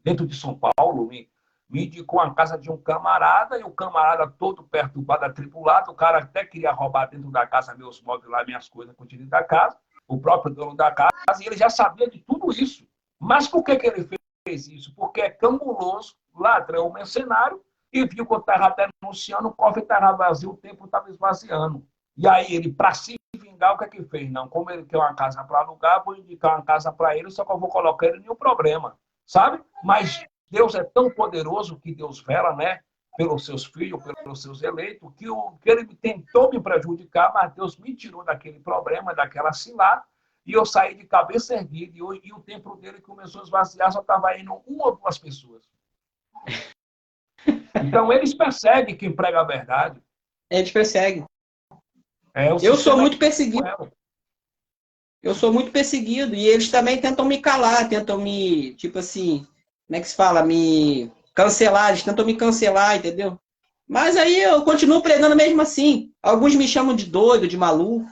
dentro de São Paulo, me indicou a casa de um camarada, e o camarada todo perturbado, atribulado, o cara até queria roubar dentro da casa meus móveis lá, minhas coisas, com dentro da casa, o próprio dono da casa, e ele já sabia de tudo isso. Mas por que ele fez isso? Porque é camuloso, ladrão, mercenário, e viu que eu estava denunciando, o cofre estava vazio, o templo estava esvaziando. E aí ele, para se vingar, o que é que fez? Não, como ele quer uma casa para alugar, vou indicar uma casa para ele, só que eu vou colocar ele em nenhum problema, sabe? Mas Deus é tão poderoso que Deus vela, né? Pelos seus filhos, pelos seus eleitos, que ele tentou me prejudicar, mas Deus me tirou daquele problema, daquela cilada, e eu saí de cabeça erguida, e o templo dele começou a esvaziar, só estava indo 1 ou 2 pessoas. Então, eles perseguem quem prega a verdade. Eles perseguem. Eu sou muito perseguido. Eu sou muito perseguido, e eles também tentam me calar, tentam me, tipo assim, como é que se fala? Me cancelar, eles tentam me cancelar, entendeu? Mas aí eu continuo pregando mesmo assim. Alguns me chamam de doido, de maluco.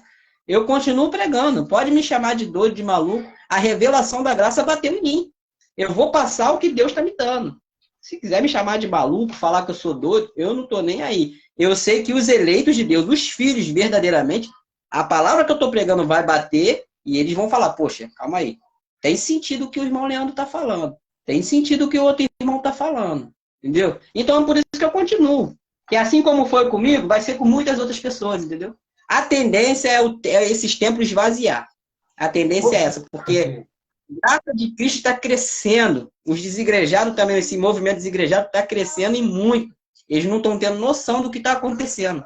Eu continuo pregando. Pode me chamar de doido, de maluco. A revelação da graça bateu em mim. Eu vou passar o que Deus está me dando. Se quiser me chamar de maluco, falar que eu sou doido, eu não estou nem aí. Eu sei que os eleitos de Deus, os filhos verdadeiramente, a palavra que eu estou pregando vai bater e eles vão falar, poxa, calma aí. Tem sentido o que o irmão Leandro está falando. Tem sentido o que o outro irmão está falando. Entendeu? Então, é por isso que eu continuo. Que assim como foi comigo, vai ser com muitas outras pessoas, entendeu? A tendência é esses templos esvaziar. A tendência é essa, porque graça de Cristo está crescendo. Os desigrejados também, esse movimento desigrejado está crescendo e muito. Eles não estão tendo noção do que está acontecendo.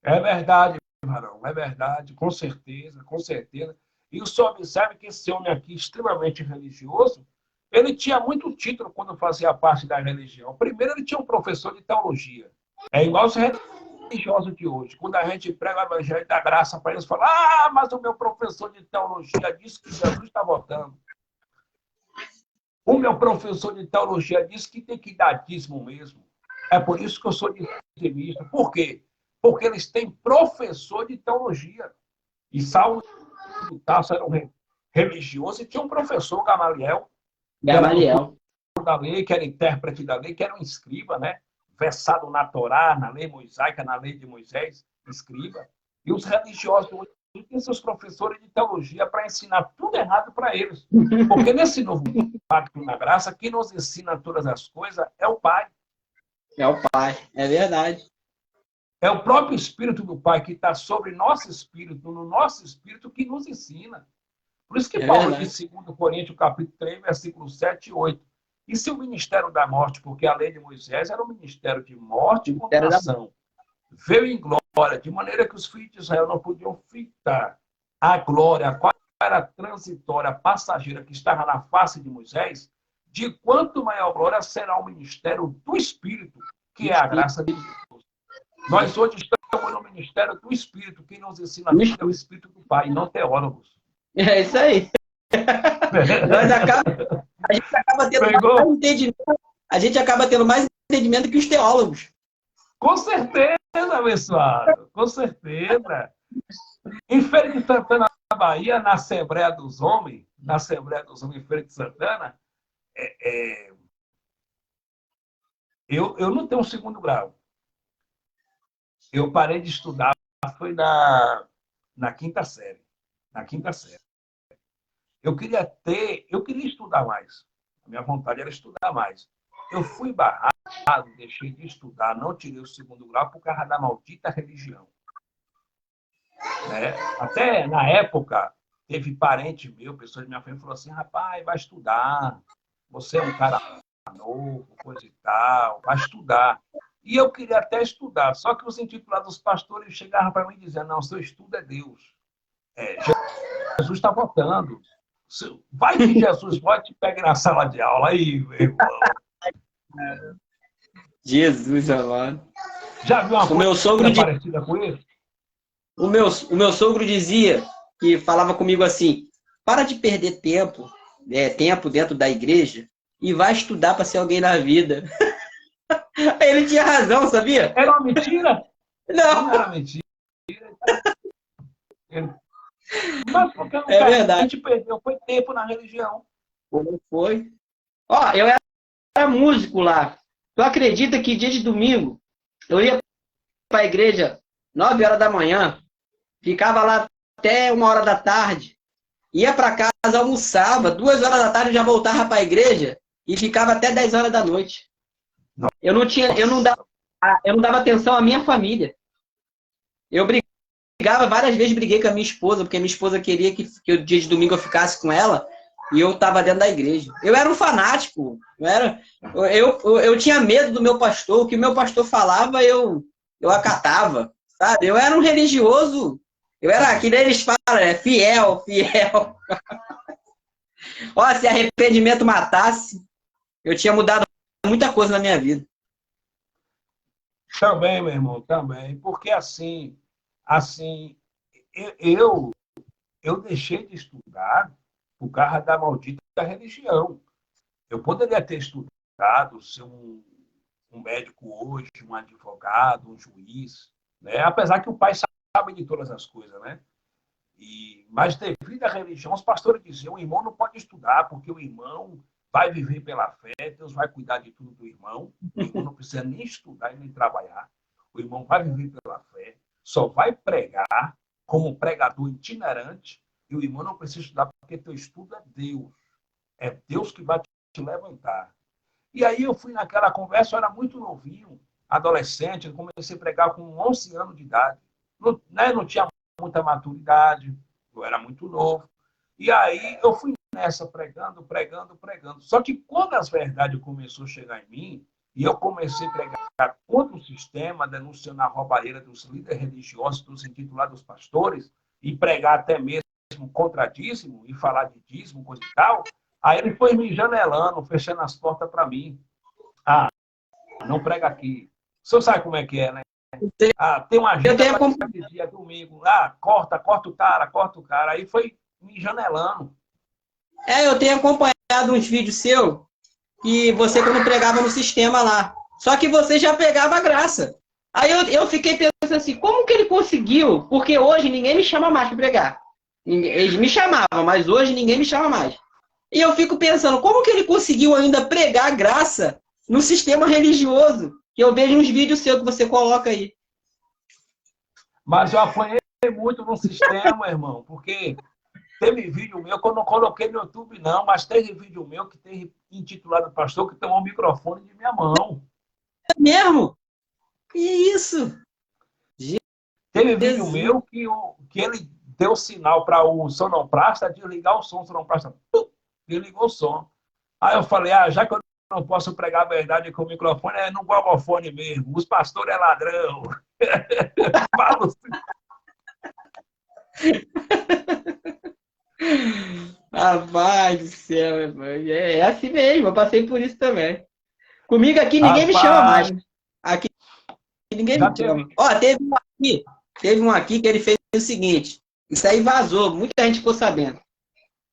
É verdade, Varão, é verdade, com certeza, com certeza. E o senhor observa que esse homem aqui, extremamente religioso, ele tinha muito título quando fazia parte da religião. Primeiro, ele tinha um professor de teologia. É igual os religiosos de hoje. Quando a gente prega o evangelho da graça para eles, fala: ah, mas o meu professor de teologia disse que Jesus está voltando. O meu professor de teologia disse que tem que dar dízimo mesmo. É por isso que eu sou dizimista. Por quê? Porque eles têm professor de teologia. E Saulo de Tarso era um religioso e tinha um professor, Gamaliel, que era Gamaliel. da lei, que era intérprete da lei, que era um escriba, né? Versado na Torá, na lei mosaica, na lei de Moisés, escriba. E os religiosos têm seus professores de teologia para ensinar tudo errado para eles. Porque nesse novo pacto na graça, quem nos ensina todas as coisas é o Pai. É o Pai, é verdade. É o próprio Espírito do Pai que está sobre nosso Espírito, no nosso Espírito, que nos ensina. Por isso que Paulo diz, 2 Coríntios, capítulo 3, versículos 7 e 8. E se o ministério da morte, porque a lei de Moisés era um ministério de morte e condenação, veio em glória, de maneira que os filhos de Israel não podiam fitar a glória, a qual era transitória, passageira, que estava na face de Moisés, de quanto maior glória será o ministério do Espírito, que é a graça de Deus. Nós hoje estamos no ministério do Espírito, quem nos ensina tudo é o Espírito do Pai, não teólogos. É isso aí. A gente acaba tendo mais entendimento. A gente acaba tendo mais entendimento que os teólogos. Com certeza, abençoado. Com certeza. Em Feira de Santana, na Bahia, na Assembleia dos Homens, em Feira de Santana, eu não tenho um segundo grau. Eu parei de estudar, foi na quinta série. Na quinta série. Eu queria estudar mais. A minha vontade era estudar mais. Eu fui barrado, deixei de estudar, não tirei o segundo grau por causa da maldita religião. Né? Até na época, teve parente meu, pessoas de minha família, falou assim: rapaz, vai estudar, você é um cara novo, coisa e tal, vai estudar. E eu queria até estudar, só que os intitulados dos pastores chegavam para mim e diziam: não, seu estudo é Deus. Jesus está voltando. Vai que Jesus pode te pegar na sala de aula aí, meu irmão. Jesus, amado. Já viu uma coisa parecida com isso? O meu sogro dizia, que falava comigo assim: para de perder tempo dentro da igreja e vai estudar para ser alguém na vida. Ele tinha razão, sabia? Era uma mentira? Não era mentira. Mas porque é verdade. A gente perdeu foi tempo na religião. Foi. Ó, eu era músico lá. Tu acredita que dia de domingo eu ia para a igreja 9 horas da manhã, ficava lá até 1 hora da tarde, ia para casa, almoçava, 2 horas da tarde eu já voltava para a igreja e ficava até 10 horas da noite. Eu não dava atenção à minha família. Eu brigava, várias vezes briguei com a minha esposa, porque minha esposa queria que o dia de domingo eu ficasse com ela, e eu estava dentro da igreja. Eu era um fanático. Eu tinha medo do meu pastor. O que o meu pastor falava, eu acatava. Sabe? Eu era um religioso. Eu era, que eles falam, fiel. Ó, se arrependimento matasse, eu tinha mudado muita coisa na minha vida. Também, meu irmão, também. Porque assim eu deixei de estudar por causa da maldita religião. Eu poderia ter estudado, ser um médico hoje, um advogado, um juiz, né? Apesar que o pai sabe de todas as coisas, né? Mas devido à religião, os pastores diziam: o irmão não pode estudar, porque o irmão vai viver pela fé, Deus vai cuidar de tudo do irmão, o irmão não precisa nem estudar e nem trabalhar, o irmão vai viver pela fé, só vai pregar como um pregador itinerante, e o irmão não precisa estudar, porque teu estudo é Deus que vai te levantar. E aí eu fui naquela conversa, eu era muito novinho, adolescente, eu comecei a pregar com 11 anos de idade, não tinha muita maturidade, Eu era muito novo. E aí eu fui nessa, pregando. Só que quando as verdades começaram a chegar em mim, e eu comecei a pregar contra o sistema, denunciando a roubalheira dos líderes religiosos, dos intitulados pastores, e pregar até mesmo contra dízimo, e falar de dízimo, coisa e tal, aí ele foi me janelando, fechando as portas para mim. Ah, não prega aqui. O senhor sabe como é que é, né? Ah, tem uma agenda para esse dia, domingo. Ah, corta o cara. Aí foi me janelando. Eu tenho acompanhado uns vídeos seus que você quando pregava no sistema lá. Só que você já pegava a graça. Aí eu fiquei pensando assim, como que ele conseguiu? Porque hoje ninguém me chama mais para pregar. Eles me chamavam, mas hoje ninguém me chama mais. E eu fico pensando, como que ele conseguiu ainda pregar a graça no sistema religioso? Que eu vejo uns vídeos seus que você coloca aí. Mas eu apanhei muito no sistema, irmão, porque teve vídeo meu que eu não coloquei no YouTube, não, mas teve vídeo meu que tem intitulado Pastor que tomou o microfone de minha mão. É mesmo? Que isso? Teve vídeo meu que ele deu sinal para o sonoplasta desligar o som, o sonoplasta desligou o som. Aí eu falei, já que eu não posso pregar a verdade com o microfone, é no gogofone mesmo. Os pastores é ladrão. Falo Rapaz do céu, é assim mesmo, eu passei por isso também. Comigo aqui ninguém me chama mais. Aqui ninguém me chama. Ó, teve um aqui que ele fez o seguinte, isso aí vazou, muita gente ficou sabendo.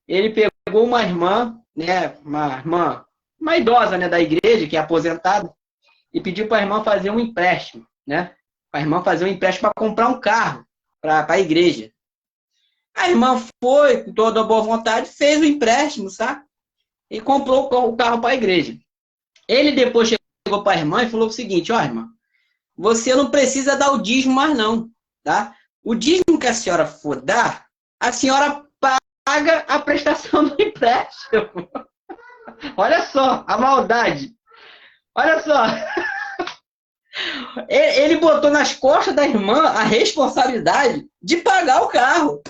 Ele pegou uma irmã, né, uma idosa, né, da igreja, que é aposentada, e pediu para a irmã fazer um empréstimo, né? Para a irmã fazer um empréstimo para comprar um carro para a igreja. A irmã foi, com toda a boa vontade, fez o empréstimo, sabe? E comprou o carro para a igreja. Ele depois chegou para a irmã e falou o seguinte, irmã, você não precisa dar o dízimo mais não, tá? O dízimo que a senhora for dar, a senhora paga a prestação do empréstimo. Olha só, a maldade. Olha só. Ele botou nas costas da irmã a responsabilidade de pagar o carro.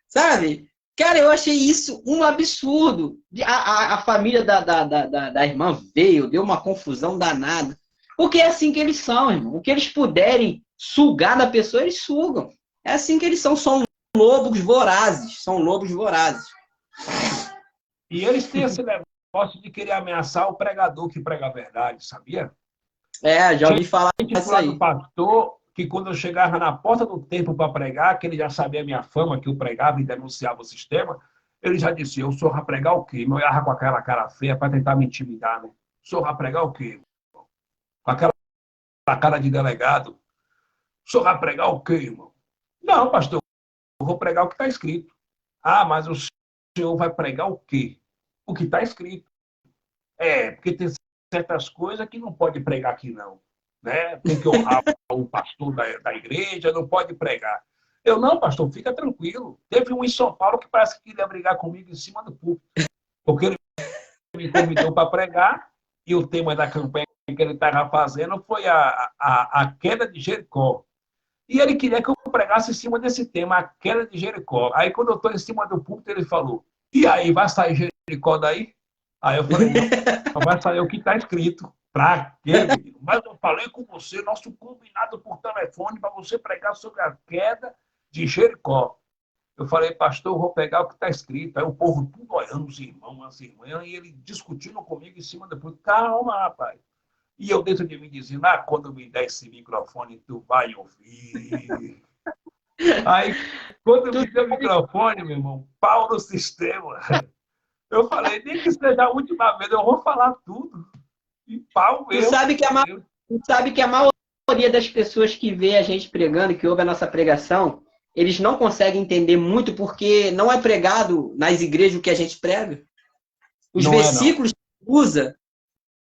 Sabe? Cara, eu achei isso um absurdo. A família da irmã veio, deu uma confusão danada. Porque é assim que eles são, irmão. O que eles puderem sugar da pessoa, eles sugam. É assim que eles são. São lobos vorazes. São lobos vorazes. E eles têm esse negócio de querer ameaçar o pregador que prega a verdade, sabia? Já ouvi falar disso aí. Do pastor que quando eu chegava na porta do templo para pregar, que ele já sabia a minha fama, que eu pregava e denunciava o sistema, ele já disse, o senhor vai pregar o quê? Eu olhava com aquela cara feia para tentar me intimidar, né? O senhor vai pregar o quê? Com aquela cara de delegado. O senhor vai pregar o quê, irmão? Não, pastor, eu vou pregar o que está escrito. Mas o senhor vai pregar o quê? O que está escrito. Porque tem certas coisas que não pode pregar aqui, não. Né? Tem que honrar o pastor da igreja, não pode pregar. Eu, não, pastor, fica tranquilo. Teve um em São Paulo que parece que queria brigar comigo em cima do púlpito. Porque ele me convidou para pregar e o tema da campanha que ele estava fazendo foi a queda de Jericó. E ele queria que eu pregasse em cima desse tema, a queda de Jericó. Aí, quando eu estou em cima do púlpito, ele falou, e aí, vai sair Jericó daí? Aí eu falei, não vai sair o que está escrito. Pra quê, menino? Mas eu falei com você, nosso combinado por telefone, para você pregar sobre a queda de Jericó. Eu falei, pastor, eu vou pegar o que está escrito. Aí o povo tudo olhando, os irmãos, as irmãs, e ele discutindo comigo em cima do púlpito. Calma, rapaz. E eu dentro de mim dizendo, quando me der esse microfone, tu vai ouvir. Aí, quando me deu o microfone, meu irmão, pau no sistema. Eu falei, nem que seja a última vez, eu vou falar tudo. E pau mesmo. Tu sabe que a maioria das pessoas que vê a gente pregando, que ouve a nossa pregação, eles não conseguem entender muito porque não é pregado nas igrejas o que a gente prega. Os versículos que usa,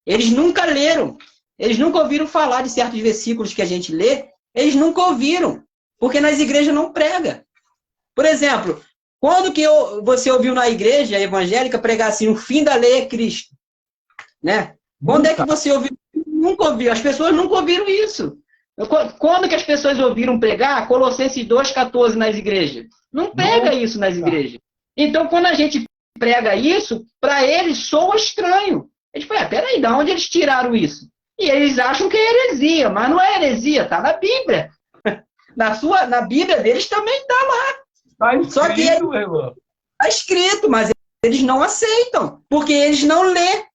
eles nunca leram. Eles nunca ouviram falar de certos versículos que a gente lê. Eles nunca ouviram. Porque nas igrejas não prega. Por exemplo, quando que você ouviu na igreja evangélica pregar assim, o fim da lei é Cristo? Né? Quando é que você ouviu? Nunca ouviu. As pessoas nunca ouviram isso. Quando que as pessoas ouviram pregar Colossenses 2,14 nas igrejas? Não prega isso nas igrejas. Então, quando a gente prega isso, para eles soa estranho. Eles falam, peraí, de onde eles tiraram isso? E eles acham que é heresia, mas não é heresia, está na Bíblia. Na Bíblia deles também está lá. Está escrito, Só que está escrito, mas eles não aceitam, porque eles não lê.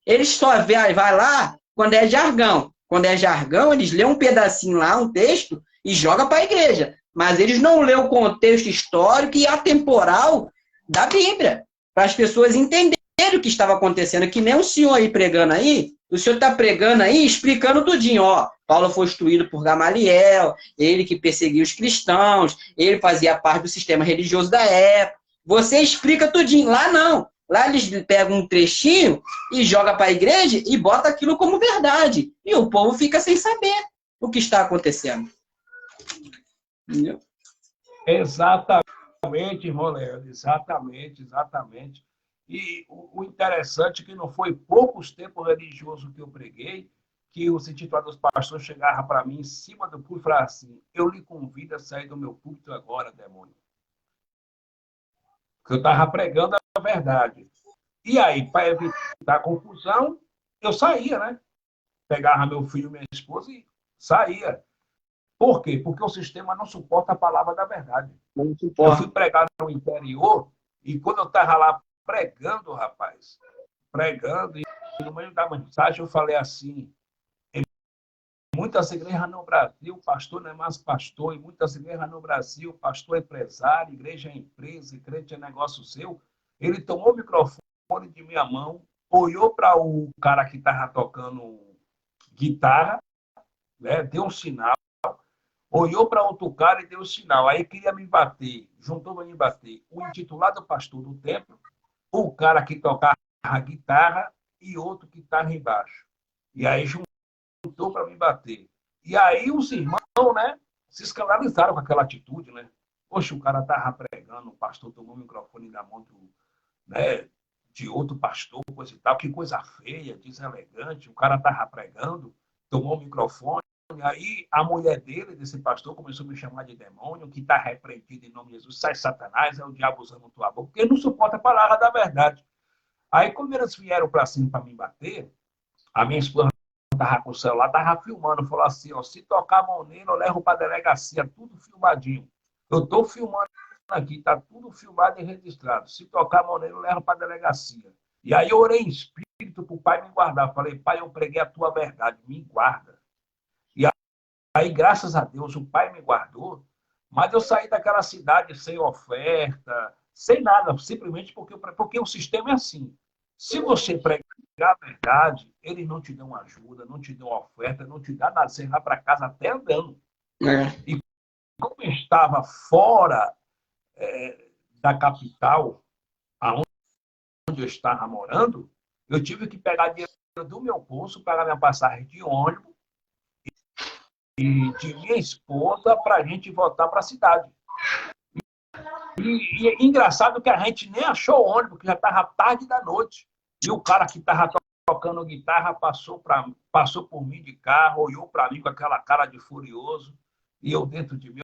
Eles só vai lá quando é jargão. Quando é jargão, eles lêem um pedacinho lá, um texto, e jogam para a igreja. Mas eles não lêem o contexto histórico e atemporal da Bíblia, para as pessoas entenderem o que estava acontecendo. Que nem o senhor aí pregando aí, o senhor está pregando aí, explicando tudinho. Ó, Paulo foi instruído por Gamaliel, ele que perseguia os cristãos, ele fazia parte do sistema religioso da época. Você explica tudinho. Lá não. Lá eles pegam um trechinho e jogam para a igreja e botam aquilo como verdade. E o povo fica sem saber o que está acontecendo. Entendeu? Exatamente, irmão Leandro, exatamente. E o interessante é que não foi poucos tempos religiosos que eu preguei, que os intitulados pastores chegavam para mim em cima do púlpito e falavam assim, eu lhe convido a sair do meu púlpito agora, demônio. Porque eu estava pregando a verdade. E aí, para evitar confusão, eu saía, né? Pegava meu filho e minha esposa e saía. Por quê? Porque o sistema não suporta a palavra da verdade. Eu fui pregar no interior e quando eu estava lá pregando, rapaz, pregando, e no meio da mensagem eu falei assim, em muitas igrejas no Brasil, pastor não é mais pastor, em muitas igrejas no Brasil, pastor é empresário, igreja é empresa, crente é negócio seu. Ele tomou o microfone de minha mão, olhou para o cara que estava tocando guitarra, né, deu um sinal, olhou para outro cara e deu um sinal. Aí queria me bater, juntou para me bater o intitulado pastor do templo, o cara que tocava a guitarra e outro que estava embaixo. E aí juntou para me bater. E aí os irmãos, né, se escandalizaram com aquela atitude, né? Poxa, o cara estava pregando, o pastor tomou o microfone da mão de outro pastor, coisa e tal, que coisa feia, deselegante, o cara estava pregando, tomou o microfone. Aí a mulher dele, desse pastor, começou a me chamar de demônio, que está repreendido em nome de Jesus, sai Satanás, é o diabo usando tua boca, porque ele não suporta a palavra da verdade. Aí quando eles vieram para cima para me bater, a minha esposa estava com o celular, estava filmando, falou assim, ó, se tocar a mão nele, eu levo para a delegacia, tudo filmadinho. Eu estou filmando aqui, está tudo filmado e registrado. Se tocar a mão nele, eu levo para a delegacia. E aí eu orei em espírito para o pai me guardar. Falei, pai, eu preguei a tua verdade, me guarda. Aí, graças a Deus, o pai me guardou, mas eu saí daquela cidade sem oferta, sem nada, simplesmente porque o sistema é assim. Se você pregar a verdade, eles não te dão ajuda, não te dão oferta, não te dá nada, você vai para casa até andando. E como eu estava fora da capital, onde eu estava morando, eu tive que pegar dinheiro do meu bolso, pagar minha passagem de ônibus, e de minha esposa para a gente voltar para a cidade. E é engraçado que a gente nem achou o ônibus, que já estava tarde da noite. E o cara que estava tocando guitarra passou por mim de carro, olhou para mim com aquela cara de furioso, e eu dentro de mim,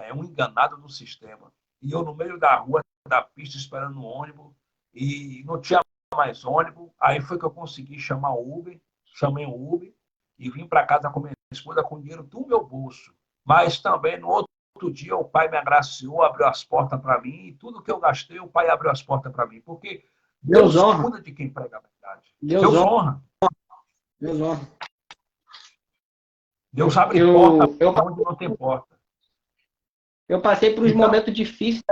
é um enganado do sistema. E eu no meio da rua, da pista, esperando o ônibus, e não tinha mais ônibus. Aí foi que eu consegui chamar o Uber, chamei o Uber, e vim para casa com minha esposa com dinheiro do meu bolso. Mas também, no outro dia, o pai me agraciou, abriu as portas para mim, e tudo que eu gastei, o pai abriu as portas para mim. Porque Deus cuida de quem prega a verdade. Deus honra. Deus honra. Deus abre porta onde não tem porta. Eu passei por uns momentos difíceis.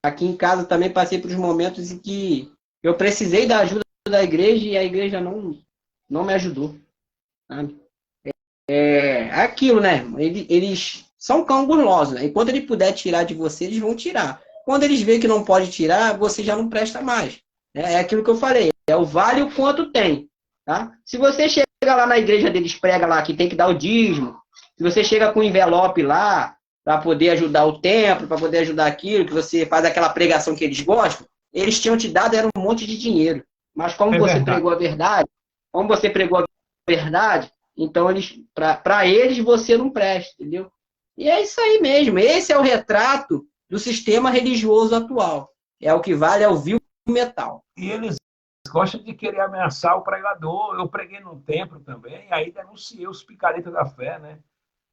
Aqui em casa também passei por uns momentos em que eu precisei da ajuda da igreja e a igreja não me ajudou. Sabe? É aquilo, né? Eles são cão burlosos, né? Enquanto ele puder tirar de você, eles vão tirar. Quando eles veem que não pode tirar, você já não presta mais. É aquilo que eu falei. É o vale o quanto tem. Tá? Se você chega lá na igreja deles, prega lá que tem que dar o dízimo, se você chega com um envelope lá para poder ajudar o templo, para poder ajudar aquilo, que você faz aquela pregação que eles gostam, eles tinham te dado um monte de dinheiro. Mas como você pregou a verdade, Então, para eles, você não presta, entendeu? E é isso aí mesmo. Esse é o retrato do sistema religioso atual. É o que vale, é o vil metal. E eles gostam de querer ameaçar o pregador. Eu preguei num templo também, aí denunciei os picaretas da fé, né?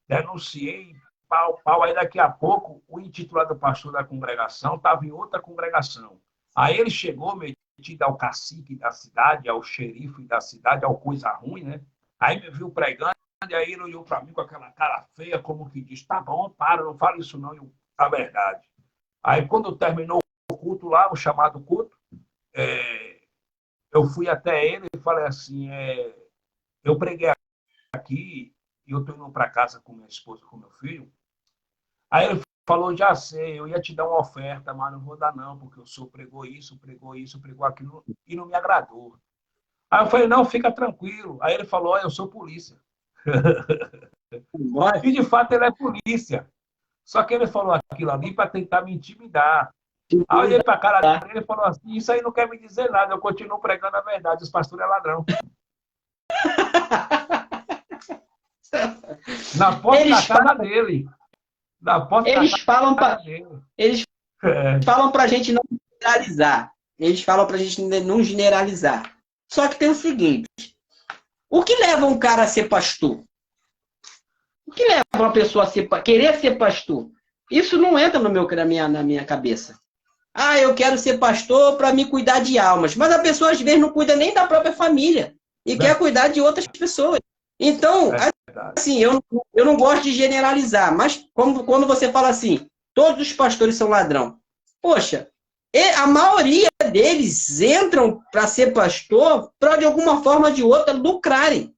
Denunciei, pau. Aí daqui a pouco, o intitulado pastor da congregação estava em outra congregação. Aí ele chegou, metido ao cacique da cidade, ao xerife da cidade, ao coisa ruim, né? Aí me viu pregando, e aí ele olhou para mim com aquela cara feia, como que diz, tá bom, para, não fala isso não, a verdade. Aí quando terminou o culto lá, o chamado culto, eu fui até ele e falei assim, eu preguei aqui, e eu estou indo para casa com minha esposa, com meu filho. Aí ele falou, já sei, eu ia te dar uma oferta, mas não vou dar não, porque o senhor pregou isso, pregou aquilo, e não me agradou. Aí eu falei, não, fica tranquilo. Aí ele falou, eu sou polícia. E de fato ele é polícia. Só que ele falou aquilo ali para tentar me intimidar. Aí eu olhei para a cara dele e falou assim, isso aí não quer me dizer nada, eu continuo pregando a verdade, os pastores é ladrão. Na porta da casa dele. Na porta eles da falam casa para dele. eles falam para a gente não generalizar. Eles falam para a gente não generalizar. Só que tem o seguinte: o que leva um cara a ser pastor? O que leva uma pessoa a querer ser pastor? Isso não entra na minha cabeça. Ah, eu quero ser pastor para me cuidar de almas. Mas a pessoa, às vezes, não cuida nem da própria família e quer cuidar de outras pessoas. Então, assim, eu não gosto de generalizar, mas quando você fala assim, todos os pastores são ladrão. Poxa, a maioria deles entram para ser pastor para, de alguma forma ou de outra, lucrarem.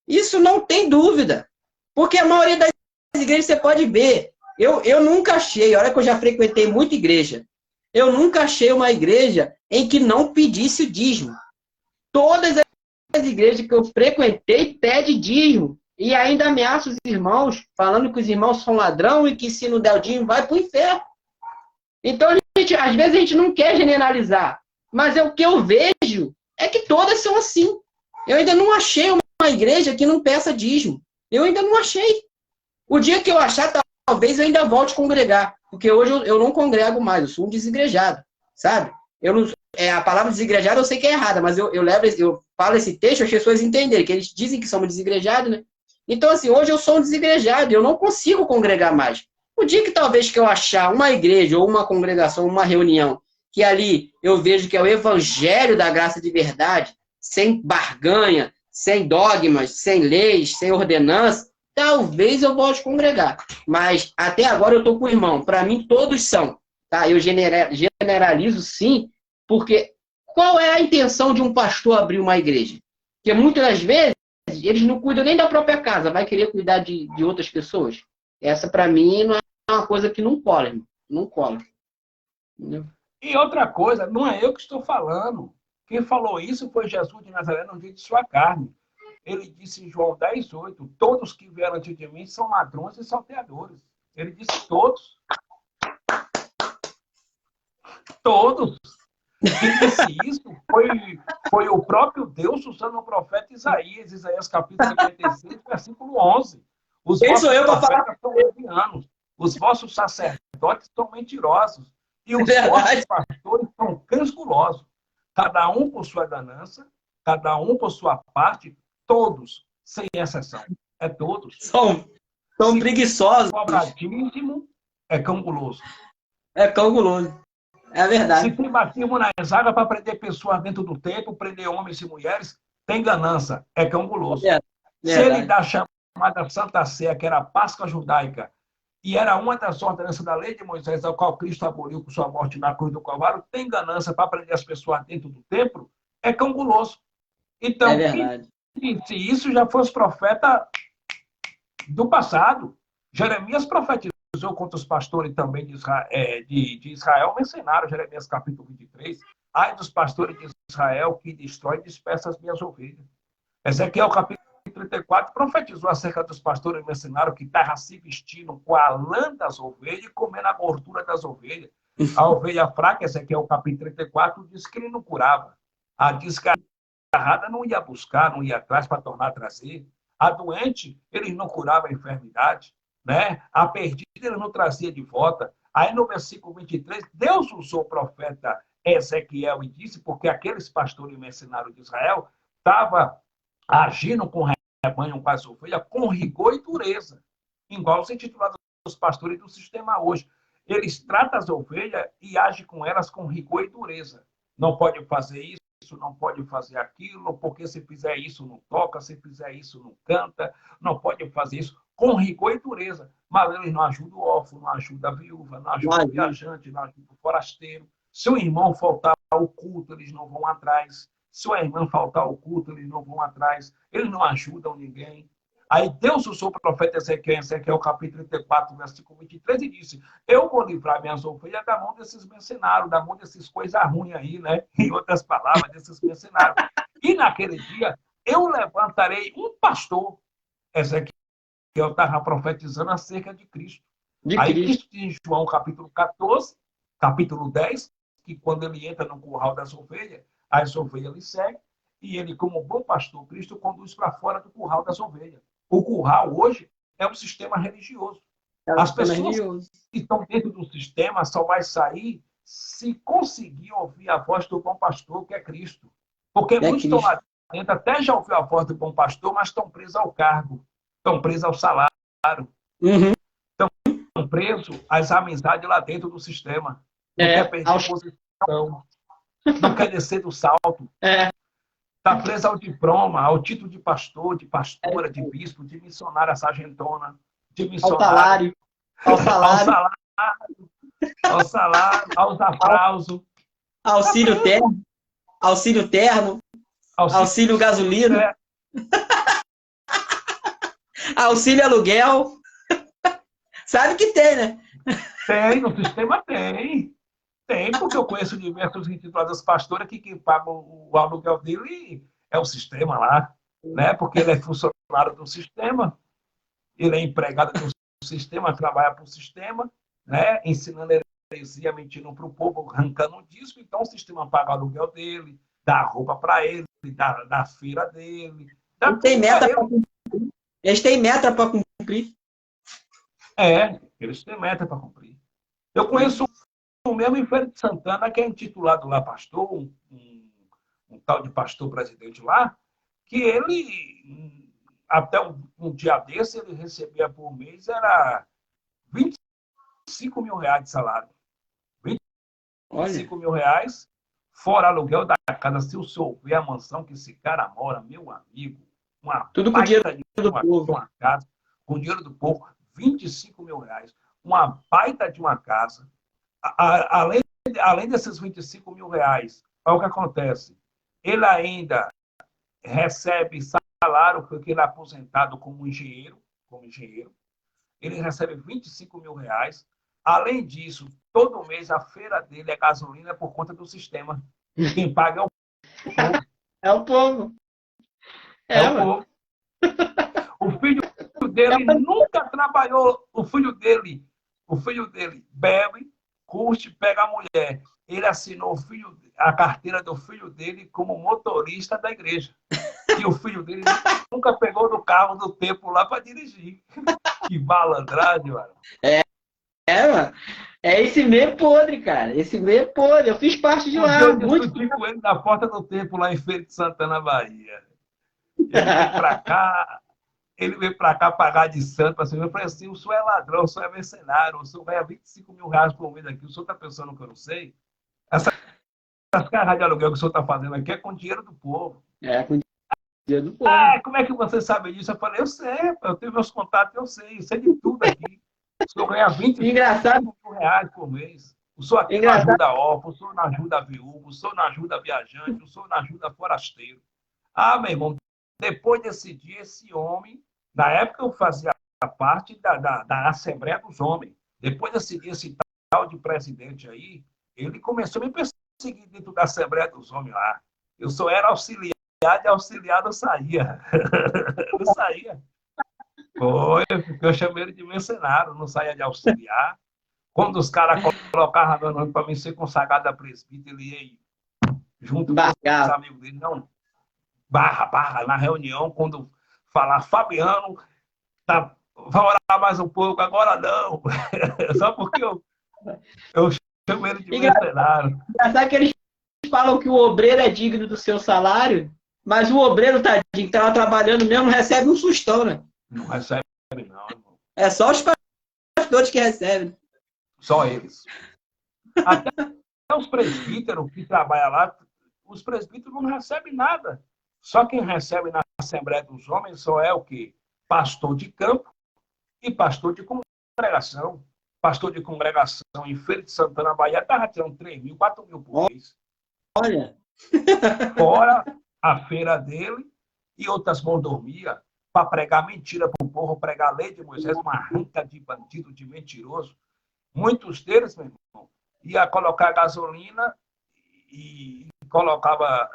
Isso não tem dúvida. Porque a maioria das igrejas você pode ver. Eu nunca achei, olha que eu já frequentei muita igreja, eu nunca achei uma igreja em que não pedisse o dízimo. Todas as igrejas que eu frequentei pedem dízimo. E ainda ameaça os irmãos, falando que os irmãos são ladrão e que se não der o dízimo vai para o inferno. Então, às vezes a gente não quer generalizar, mas o que eu vejo é que todas são assim. Eu ainda não achei uma igreja que não peça dízimo. Eu ainda não achei. O dia que eu achar, talvez eu ainda volte a congregar, porque hoje eu não congrego mais, eu sou um desigrejado, sabe? Eu não, a palavra desigrejado eu sei que é errada, mas eu falo esse texto, as pessoas entenderem, que eles dizem que somos desigrejados, né? Então, assim, hoje eu sou um desigrejado, eu não consigo congregar mais. O dia que talvez que eu achar uma igreja ou uma congregação, uma reunião, que ali eu vejo que é o evangelho da graça de verdade, sem barganha, sem dogmas, sem leis, sem ordenança, talvez eu volte a congregar. Mas até agora eu estou com o irmão. Para mim, todos são. Tá? Eu generalizo sim, porque qual é a intenção de um pastor abrir uma igreja? Porque muitas das vezes eles não cuidam nem da própria casa, vai querer cuidar de outras pessoas. Essa, para mim, não é uma coisa que não cola, irmão. Não cola. Entendeu? E outra coisa, não é eu que estou falando. Quem falou isso foi Jesus de Nazaré no dia de sua carne. Ele disse em João 10:8, todos que vieram antes de mim são ladrões e salteadores. Ele disse todos. Todos. Quem disse isso foi o próprio Deus usando o profeta Isaías, Isaías capítulo 56, versículo 11. Os vossos profetas são levianos, os vossos sacerdotes são mentirosos, e os vossos pastores são cães gulosos. Cada um por sua ganância, cada um por sua parte, todos, sem exceção. É todos. São preguiçosos. Se cobra dízimo, é cão guloso. É cão guloso. É verdade. Se tem batismo na zaga para prender pessoas dentro do templo, prender homens e mulheres, tem ganância, é cão guloso. Se ele dá a chamada Santa Ceia, que era a Páscoa judaica, e era uma das ordenanças da lei de Moisés, a qual Cristo aboliu com sua morte na cruz do Calvário, tem ganância para prender as pessoas dentro do templo, é cão guloso. Então, se isso já foi os profetas do passado. Jeremias profetizou contra os pastores também de Israel, mencionaram Jeremias capítulo 23, ai dos pastores de Israel que destrói e dispersa as minhas ovelhas. Ezequiel capítulo 34 profetizou acerca dos pastores, mencionaram que terra se vestindo com a lã das ovelhas e comendo a gordura das ovelhas. A ovelha fraca, Ezequiel capítulo 34, diz que ele não curava. Diz que desgarrada não ia buscar, não ia atrás para tornar a trazer. A doente, eles não curavam a enfermidade, né? A perdida, ele não trazia de volta. Aí no versículo 23, Deus usou o profeta Ezequiel e disse, porque aqueles pastores mercenários de Israel estavam agindo com o rebanho, com as ovelhas, com rigor e dureza, igual os intitulados dos pastores do sistema hoje. Eles tratam as ovelhas e agem com elas com rigor e dureza. Não pode fazer isso, não pode fazer aquilo, porque se fizer isso não toca, se fizer isso não canta, não pode fazer isso, com rigor e dureza. Mas eles não ajudam o órfão, não ajudam a viúva, não ajudam o viajante, não ajudam o forasteiro. Se o irmão faltar ao culto, eles não vão atrás. Se a irmã faltar ao culto, eles não vão atrás. Eles não ajudam ninguém. Aí Deus usou o profeta Ezequiel, capítulo 34, versículo 23, e disse, eu vou livrar minhas ovelhas da mão desses mercenários, da mão desses coisas ruins aí, né? Em outras palavras, desses mercenários. E naquele dia, eu levantarei um pastor. Ezequiel estava profetizando acerca de Cristo. Aí Cristo diz em João, capítulo 14, capítulo 10, que quando ele entra no curral das ovelhas, as ovelhas lhe seguem, e ele, como bom pastor, Cristo conduz para fora do curral das ovelhas. O curral, hoje, é um sistema religioso. As pessoas que estão dentro do sistema só vai sair se conseguir ouvir a voz do bom pastor, que é Cristo. Porque muitos estão lá dentro, até já ouviu a voz do bom pastor, mas estão presos ao cargo, estão presos ao salário, estão presos às amizades lá dentro do sistema. Não quer perder posição, não quer descer do salto. Está presa ao diploma, ao título de pastor, de pastora, de bispo, de missionária sargentona, de missionário. Ao salário. Ao salário, aos aplausos. Auxílio terno. Auxílio gasolina. Auxílio aluguel. Sabe que tem, né? Tem, no sistema tem. Tem, porque eu conheço diversos intitulados pastores que quem paga o aluguel dele é o sistema lá, né? Porque ele é funcionário do sistema, ele é empregado do sistema, trabalha para o sistema, né? Ensinando heresia, mentindo para o povo, arrancando um disco, então o sistema paga o aluguel dele, dá roupa para ele, dá feira dele. Dá tem meta para cumprir. Eles têm meta para cumprir. Eles têm meta para cumprir. Eu conheço o mesmo em Feira de Santana, que é intitulado lá pastor, um tal de pastor presidente lá, que ele, até um dia desse, ele recebia por mês, era 25 mil reais de salário. 25 mil reais, fora aluguel da casa. Se o senhor ver a mansão que esse cara mora, meu amigo, tudo com dinheiro do povo. Uma casa, com dinheiro do povo, 25 mil reais. Uma baita de uma casa. Além desses 25 mil reais, olha o que acontece. Ele ainda recebe salário, porque ele é aposentado como engenheiro. Ele recebe 25 mil reais. Além disso, todo mês a feira dele é gasolina por conta do sistema. Quem paga é o povo. É o povo. O filho dele nunca trabalhou. O filho dele bebe, curte, pega a mulher. Ele assinou a carteira do filho dele como motorista da igreja. E o filho dele nunca pegou no carro do tempo lá para dirigir. Que malandragem, mano. Mano. É esse meio podre, cara. Esse meio podre. Eu fiz parte de lá. Eu discuti com ele na porta do tempo, lá em Feira de Santana, Bahia. Ele veio para cá pagar de santo. Assim, eu falei assim, o senhor é ladrão, o senhor é mercenário, o senhor ganha 25 mil reais por mês aqui, o senhor está pensando que eu não sei? Essas carras de aluguel que o senhor está fazendo aqui é com dinheiro do povo. Com dinheiro do povo. Como é que você sabe disso? Eu falei, eu sei, eu tenho meus contatos, eu sei de tudo aqui. O senhor ganha 25 mil reais por mês. O senhor aqui não ajuda órfão, o senhor não ajuda viúvo, o senhor não ajuda viajante, o senhor não ajuda forasteiro. Meu irmão, depois desse dia, esse homem, na época eu fazia parte da Assembleia dos Homens. Depois desse dia, esse tal de presidente aí, ele começou a me perseguir dentro da Assembleia dos Homens lá. Eu só era auxiliar, de auxiliar não saía. Não saía. Eu chamei ele de mercenário, não saía de auxiliar. Quando os caras colocavam meu nome para mim ser consagrado a presbítero, ele ia junto com os amigos dele. Não, barra, na reunião, quando falar Fabiano, tá, vai orar mais um pouco, agora não. Só porque eu chamo ele de mercenário. Engraçado que eles falam que o obreiro é digno do seu salário, mas o obreiro, tadinho, que estava trabalhando mesmo, recebe um sustão, né? Não recebe, não, irmão. É só os pastores que recebem. Só eles. Até os presbíteros que trabalham lá, os presbíteros não recebem nada. Só quem recebe na Assembleia dos Homens só é o quê? Pastor de campo e pastor de congregação. Pastor de congregação em Feira de Santana, Bahia, estava tirando 3 mil, 4 mil por mês. Olha. Fora a feira dele e outras mordomias para pregar mentira para o povo, pregar a lei de Moisés, uma ranca de bandido, de mentiroso. Muitos deles, meu irmão, ia colocar gasolina e colocava,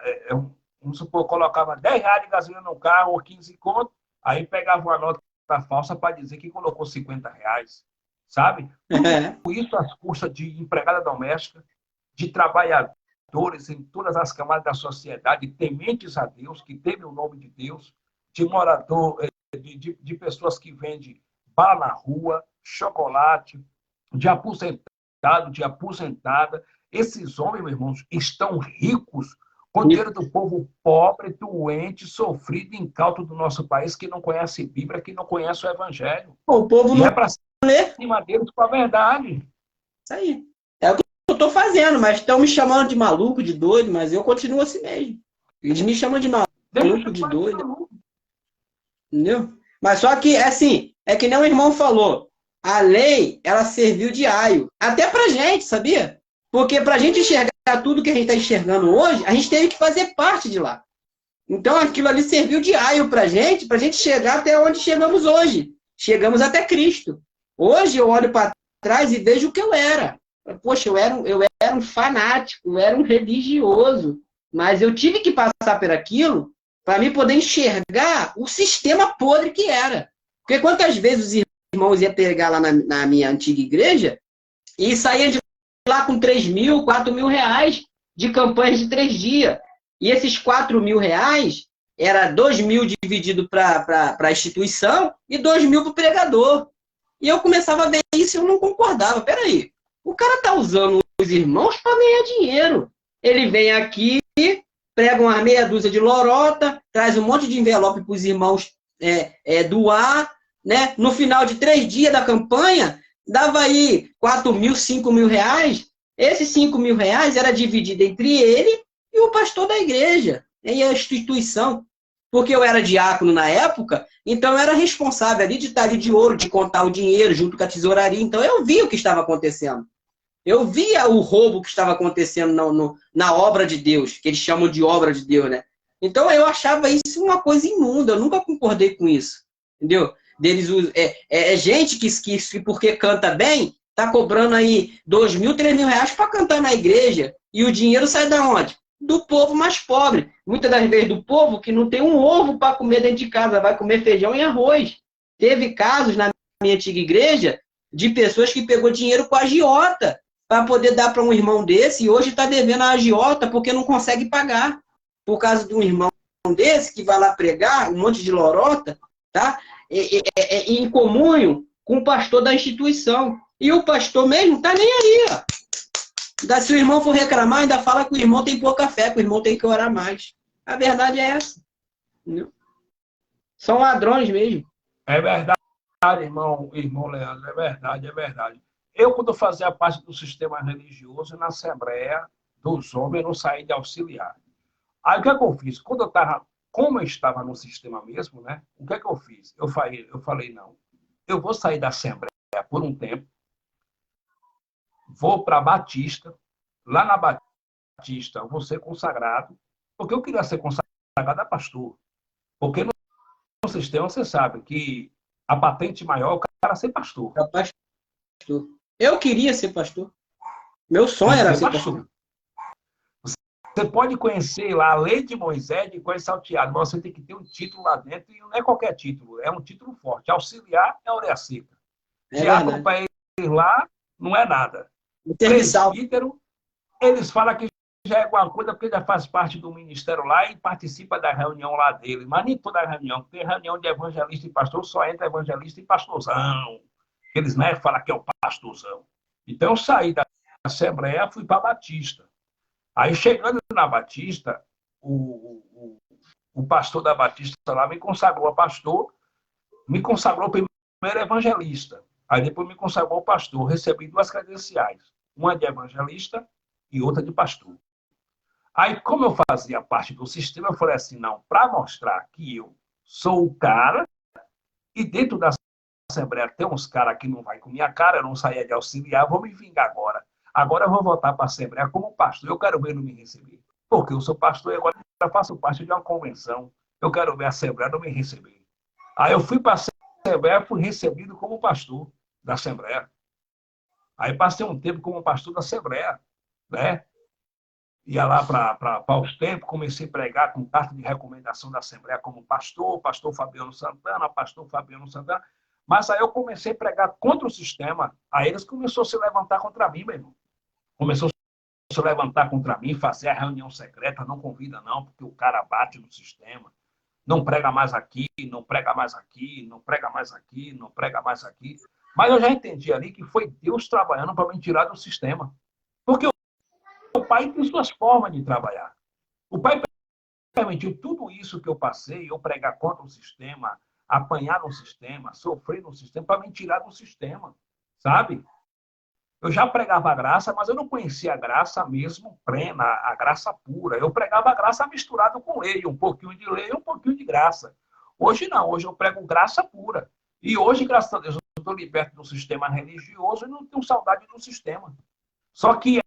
vamos supor, colocava 10 reais de gasolina no carro ou 15 conto, aí pegava uma nota falsa para dizer que colocou 50 reais, sabe? Tudo isso às custas de empregada doméstica, de trabalhadores em todas as camadas da sociedade, tementes a Deus, que temem o nome de Deus, de morador, de pessoas que vendem bala na rua, chocolate, de aposentado, de aposentada. Esses homens, meus irmãos, estão ricos com o dinheiro do povo pobre, doente, sofrido, incauto do nosso país, que não conhece Bíblia, que não conhece o Evangelho. O povo não é para cima deles com a verdade. Isso aí. É o que eu estou fazendo, mas estão me chamando de maluco, de doido, mas eu continuo assim mesmo. Eles me chamam de maluco, de doido. Entendeu? Mas só que, assim, é que nem o irmão falou, a lei, ela serviu de aio. Até pra gente, sabia? Porque pra gente enxergar tudo que a gente está enxergando hoje, a gente teve que fazer parte de lá. Então, aquilo ali serviu de aio pra gente chegar até onde chegamos hoje. Chegamos até Cristo. Hoje eu olho para trás e vejo o que eu era. Poxa, eu era um fanático, eu era um religioso. Mas eu tive que passar por aquilo para mim poder enxergar o sistema podre que era. Porque quantas vezes os irmãos iam pegar lá na minha antiga igreja e saíam de lá com 3 mil, 4 mil reais de campanhas de 3 dias. E esses 4 mil reais era 2 mil dividido para a instituição e 2 mil para o pregador. E eu começava a ver isso e eu não concordava. Peraí, o cara está usando os irmãos para ganhar dinheiro. Ele vem aqui, prega uma meia dúzia de lorota, traz um monte de envelope para os irmãos doar, né? No final de 3 dias da campanha, dava aí 4 mil, 5 mil reais. Esses 5 mil reais era dividido entre ele e o pastor da igreja, e a instituição. Porque eu era diácono na época, então eu era responsável ali de estar ali de ouro, de contar o dinheiro junto com a tesouraria. Então eu via o que estava acontecendo. Eu via o roubo que estava acontecendo na obra de Deus, que eles chamam de obra de Deus, né? Então eu achava isso uma coisa imunda, eu nunca concordei com isso, entendeu? Deles, gente que porque canta bem, tá cobrando aí 2 mil, 3 mil reais para cantar na igreja, e o dinheiro sai da onde? Do povo mais pobre. Muitas das vezes do povo que não tem um ovo para comer dentro de casa, vai comer feijão e arroz. Teve casos na minha antiga igreja de pessoas que pegou dinheiro com a agiota para poder dar para um irmão desse e hoje está devendo a agiota porque não consegue pagar. Por causa de um irmão desse que vai lá pregar um monte de lorota, tá? Em comunhão com o pastor da instituição. E o pastor mesmo tá nem aí, ó. Se o irmão for reclamar, ainda fala que o irmão tem pouca fé, que o irmão tem que orar mais. A verdade é essa. Entendeu? São ladrões mesmo. É verdade, irmão Leandro, é verdade. Eu, quando fazia parte do sistema religioso, na Assembleia dos Homens, eu não saí de auxiliar. Aí, o que é que eu fiz? Como eu estava no sistema mesmo, né? O que é que eu fiz? Eu falei, não, eu vou sair da Assembleia por um tempo, vou para Batista, lá na Batista eu vou ser consagrado, porque eu queria ser consagrado a pastor. Porque no sistema você sabe que a patente maior é o cara ser pastor. É pastor. Eu queria ser pastor. Meu sonho era ser pastor. Você pode conhecer lá a lei de Moisés de coisa salteada, mas você tem que ter um título lá dentro, e não é qualquer título, é um título forte. Auxiliar é orelha seca. Diácono para eles lá não é nada. Presbítero, eles falam que já é alguma coisa porque já faz parte do ministério lá e participa da reunião lá dele. Mas nem toda reunião. Tem reunião de evangelista e pastor, só entra evangelista e pastorzão. Eles, né, falam que é o pastorzão. Então eu saí da Assembleia, fui para a Batista. Aí chegando na Batista, o pastor da Batista lá me consagrou a pastor, me consagrou primeiro evangelista. Aí depois me consagrou pastor. Recebi 2 credenciais, uma de evangelista e outra de pastor. Aí, como eu fazia parte do sistema, eu falei assim, não, para mostrar que eu sou o cara, e dentro da Assembleia tem uns caras que não vai com minha cara, eu não saía de auxiliar, vou me vingar agora. Agora eu vou voltar para a Assembleia como pastor, eu quero ver ele me receber. Porque eu sou pastor e agora eu faço parte de uma convenção. Eu quero ver a Assembleia não me receber. Aí eu fui para a Assembleia, fui recebido como pastor da Assembleia. Aí passei um tempo como pastor da Assembleia, né? Ia lá para os tempos, comecei a pregar com carta de recomendação da Assembleia como pastor Fabiano Santana, mas aí eu comecei a pregar contra o sistema, aí eles começaram a se levantar contra mim, meu irmão. Começou a se levantar contra mim, fazer a reunião secreta, não convida não, porque o cara bate no sistema, não prega mais aqui, não prega mais aqui, não prega mais aqui, não prega mais aqui. Mas eu já entendi ali que foi Deus trabalhando para me tirar do sistema. Porque o pai tem suas formas de trabalhar. O pai permitiu tudo isso que eu passei, eu pregar contra o sistema, apanhar no sistema, sofrer no sistema, para me tirar do sistema, sabe? Eu já pregava a graça, mas eu não conhecia a graça mesmo plena, a graça pura. Eu pregava a graça misturada com lei, um pouquinho de lei e um pouquinho de graça. Hoje não, hoje eu prego graça pura. E hoje, graças a Deus, eu estou liberto do sistema religioso e não tenho saudade do sistema. Só que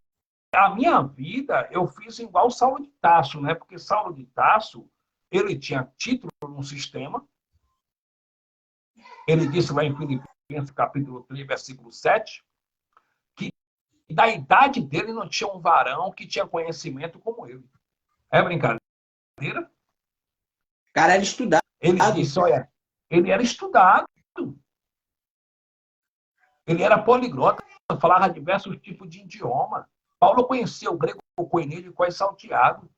a minha vida, eu fiz igual Saulo de Tarso, né? Porque Saulo de Tarso, ele tinha título no sistema. Ele disse lá em Filipenses, capítulo 3, versículo 7, que da idade dele não tinha um varão que tinha conhecimento como ele. É brincadeira? O cara era estudado. Ele disse, olha, ele era estudado. Ele era poliglota, falava diversos tipos de idioma. Paulo conhecia o grego coinídeo e salteado.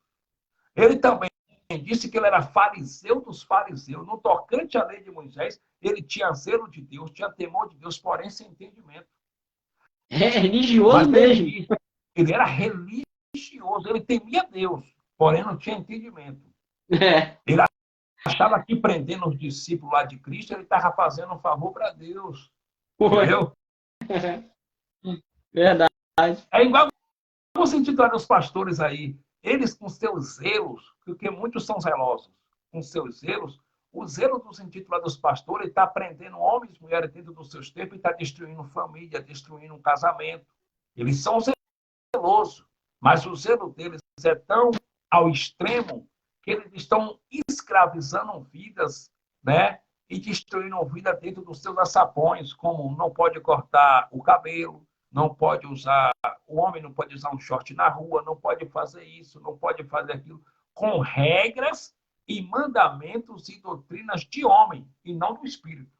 Ele também disse que ele era fariseu dos fariseus. No tocante à lei de Moisés, ele tinha zelo de Deus, tinha temor de Deus, porém sem entendimento. É religioso mesmo. Ele era religioso, ele temia Deus, porém não tinha entendimento. Ele achava que prendendo os discípulos lá de Cristo, ele estava fazendo um favor para Deus. Entendeu? Verdade. É igual você intitular os pastores aí, eles com seus zelos, porque muitos são zelosos, com seus zelos, o zelo dos intitulados pastores está prendendo homens e mulheres dentro dos seus tempos e está destruindo família, destruindo um casamento. Eles são zelosos, mas o zelo deles é tão ao extremo que eles estão escravizando vidas, né? E destruindo vida dentro dos seus açapões, como não pode cortar o cabelo, não pode usar, o homem não pode usar um short na rua, não pode fazer isso, não pode fazer aquilo, com regras e mandamentos e doutrinas de homem, e não do Espírito.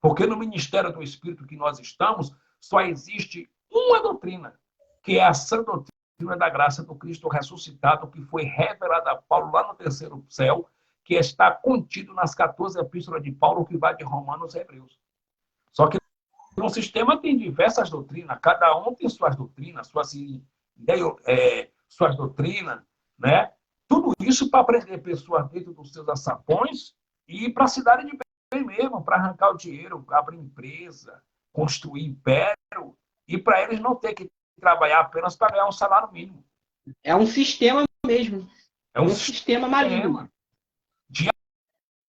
Porque no ministério do Espírito que nós estamos, só existe uma doutrina, que é a sã doutrina da graça do Cristo ressuscitado, que foi revelada a Paulo lá no terceiro céu, que está contido nas 14 epístolas de Paulo, que vai de Romanos a Hebreus. Só que no sistema tem diversas doutrinas, cada um tem suas doutrinas, suas doutrinas, né? Tudo isso para prender pessoas dentro dos seus açapões e ir para a cidade de bem mesmo, para arrancar o dinheiro, abrir empresa, construir império, e para eles não ter que trabalhar apenas para ganhar um salário mínimo. É um sistema mesmo. É um sistema maligno.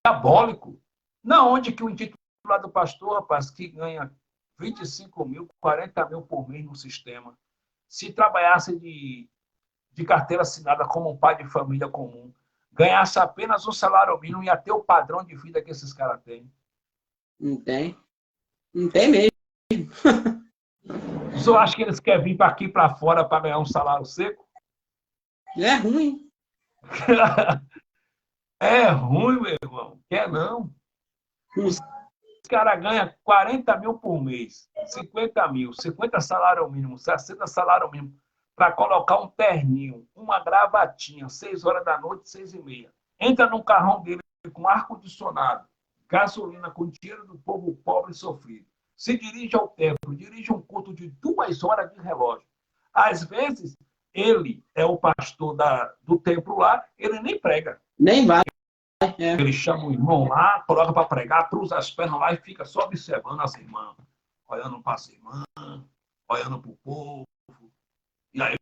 Diabólico. Não, onde que o intitulado pastor, rapaz, que ganha 25 mil, 40 mil por mês no sistema, se trabalhasse de carteira assinada como um pai de família comum, ganhasse apenas um salário mínimo, ia ter o padrão de vida que esses caras têm. Não tem. Não tem mesmo. Você acha que eles querem vir para aqui para fora para ganhar um salário seco? É ruim. É ruim, meu irmão. Quer não? Os caras ganham 40 mil por mês, 50 mil, 50 salário mínimo, 60 salário mínimo. para colocar um terninho, uma gravatinha, 6 horas da noite, 6h30. Entra no carrão dele com ar-condicionado, gasolina com dinheiro do povo pobre e sofrido. Se dirige ao templo, dirige um culto de 2 horas de relógio. Às vezes, ele é o pastor do templo lá, ele nem prega. Nem vai. Ele chama o irmão lá, coloca para pregar, cruza as pernas lá e fica só observando as irmãs, olhando para as irmãs, olhando para o povo. E aí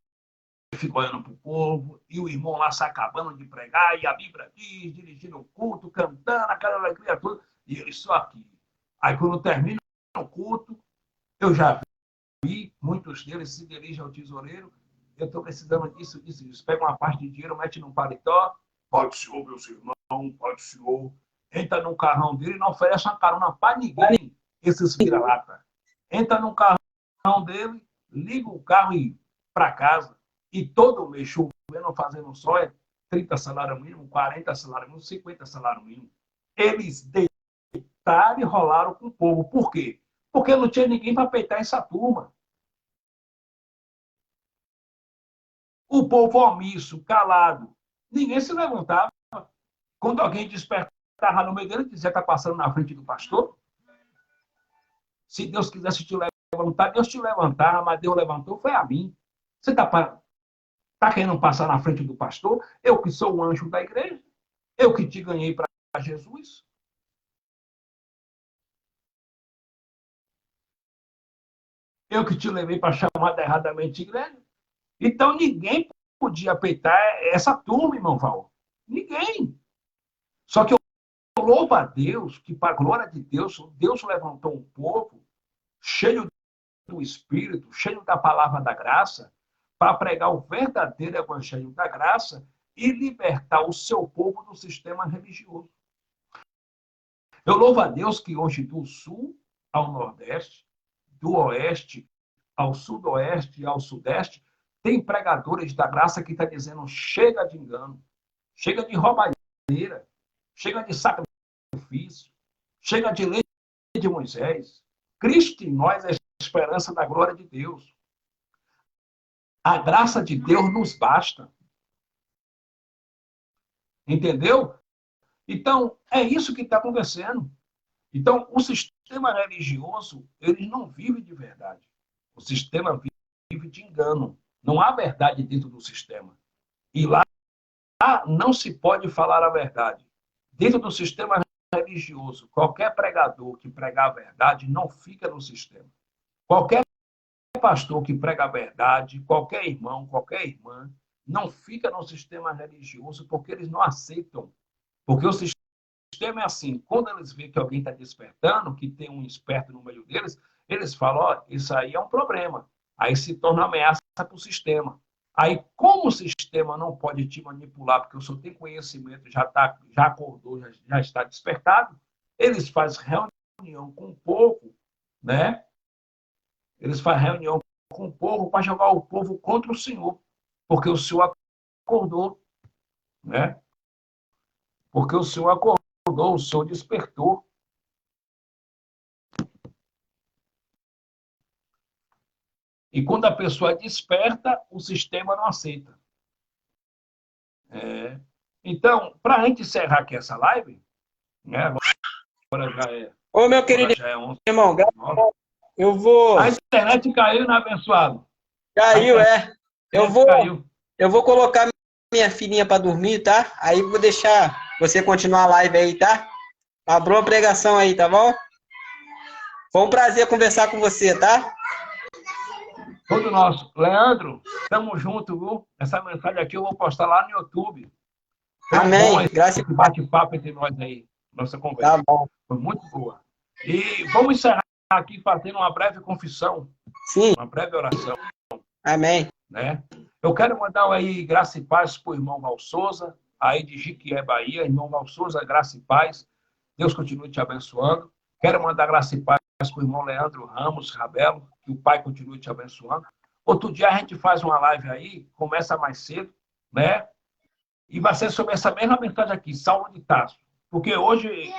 fica olhando para o povo, e o irmão lá se acabando de pregar, e a Bíblia diz, dirigindo o culto, cantando, aquela alegria toda, e ele só aqui. Aí quando termina o culto, eu já vi, muitos deles se dirigem ao tesoureiro, eu estou precisando disso, disso, disso. Pega uma parte de dinheiro, mete num paletó, pode senhor, meus irmãos, pode senhor. Entra no carrão dele e não oferece uma carona para ninguém, esses vira-lata. Entra no carrão dele, liga o carro e ir para casa. E todo mês chovendo, fazendo só, é 30 salário mínimo, 40 salário mínimo, 50 salário mínimo. Eles deitaram e rolaram com o povo. Por quê? Porque não tinha ninguém para peitar essa turma. O povo omisso, calado. Ninguém se levantava. Quando alguém despertava no meio dele, dizia que está passando na frente do pastor. Se Deus quisesse te levantar, Deus te levantava, mas Deus levantou, foi a mim. Você está querendo passar na frente do pastor? Eu que sou o anjo da igreja? Eu que te ganhei para Jesus? Eu que te levei para chamar erradamente igreja? Então ninguém podia peitar essa turma, irmão Val. Ninguém. Só que eu louvo a Deus, que para a glória de Deus, Deus levantou um povo cheio do Espírito, cheio da palavra da graça, para pregar o verdadeiro evangelho da graça e libertar o seu povo do sistema religioso. Eu louvo a Deus que hoje, do sul ao nordeste, do oeste ao sudoeste e ao sudeste, tem pregadores da graça que estão dizendo: chega de engano, chega de roubalheira, chega de sacrifício, chega de lei de Moisés. Cristo em nós é a esperança da glória de Deus. A graça de Deus nos basta. Entendeu? Então, é isso que está acontecendo. Então, o sistema religioso, ele não vive de verdade. O sistema vive de engano. Não há verdade dentro do sistema. E lá não se pode falar a verdade. Dentro do sistema religioso, qualquer pregador que pregar a verdade não fica no sistema. Qualquer pastor que prega a verdade, qualquer irmão, qualquer irmã, não fica no sistema religioso porque eles não aceitam. Porque o sistema é assim, quando eles veem que alguém está despertando, que tem um esperto no meio deles, eles falam: ó, isso aí é um problema. Aí se torna ameaça para o sistema. Aí, como o sistema não pode te manipular, porque o senhor tem conhecimento, já acordou, já está despertado, eles fazem reunião com o povo, né? Eles fazem reunião com o povo para jogar o povo contra o Senhor, porque o Senhor acordou, né? Porque o Senhor acordou, o Senhor despertou. E quando a pessoa desperta, o sistema não aceita. Então, para a gente encerrar aqui essa live, né? Agora já é. Ô, meu querido irmão, eu vou. A internet caiu, né, abençoado? Caiu, é. Eu vou colocar minha filhinha para dormir, tá? Aí vou deixar você continuar a live aí, tá? Abriu a pregação aí, tá bom? Foi um prazer conversar com você, tá? Todo nosso. Leandro, tamo junto, viu? Essa mensagem aqui eu vou postar lá no YouTube. Foi Amém. Graças a Deus. Bate-papo entre nós aí. Nossa conversa. Tá bom. Foi muito boa. E vamos encerrar aqui fazendo uma breve confissão. Sim. Uma breve oração. Amém. Né? Eu quero mandar aí graça e paz para o irmão Val Souza, aí de Jiquié, Bahia. Irmão Val Souza, graça e paz. Deus continue te abençoando. Quero mandar graça e paz para o irmão Leandro Ramos Rabelo, que o Pai continue te abençoando. Outro dia a gente faz uma live aí, começa mais cedo, né? E vai ser sobre essa mesma mensagem aqui, Saulo de Tarso. Porque hoje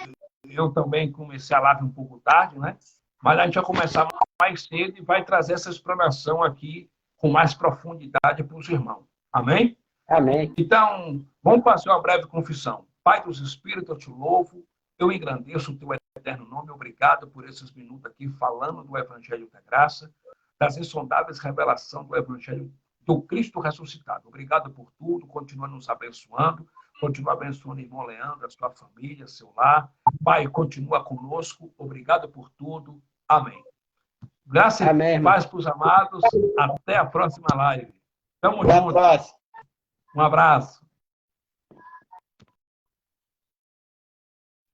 eu também comecei a live um pouco tarde, né? Mas a gente vai começar mais cedo e vai trazer essa explanação aqui com mais profundidade para os irmãos. Amém? Amém. Então, vamos fazer uma breve confissão. Pai dos Espíritos, eu te louvo, eu engrandeço o teu eterno nome. Obrigado por esses minutos aqui falando do Evangelho da Graça, das insondáveis revelações do Evangelho do Cristo ressuscitado. Obrigado por tudo, continua nos abençoando, continua abençoando o irmão Leandro, a sua família, seu lar. Pai, continua conosco. Obrigado por tudo. Amém. Graça e paz para os amados. Até a próxima live. Tamo junto. Um abraço.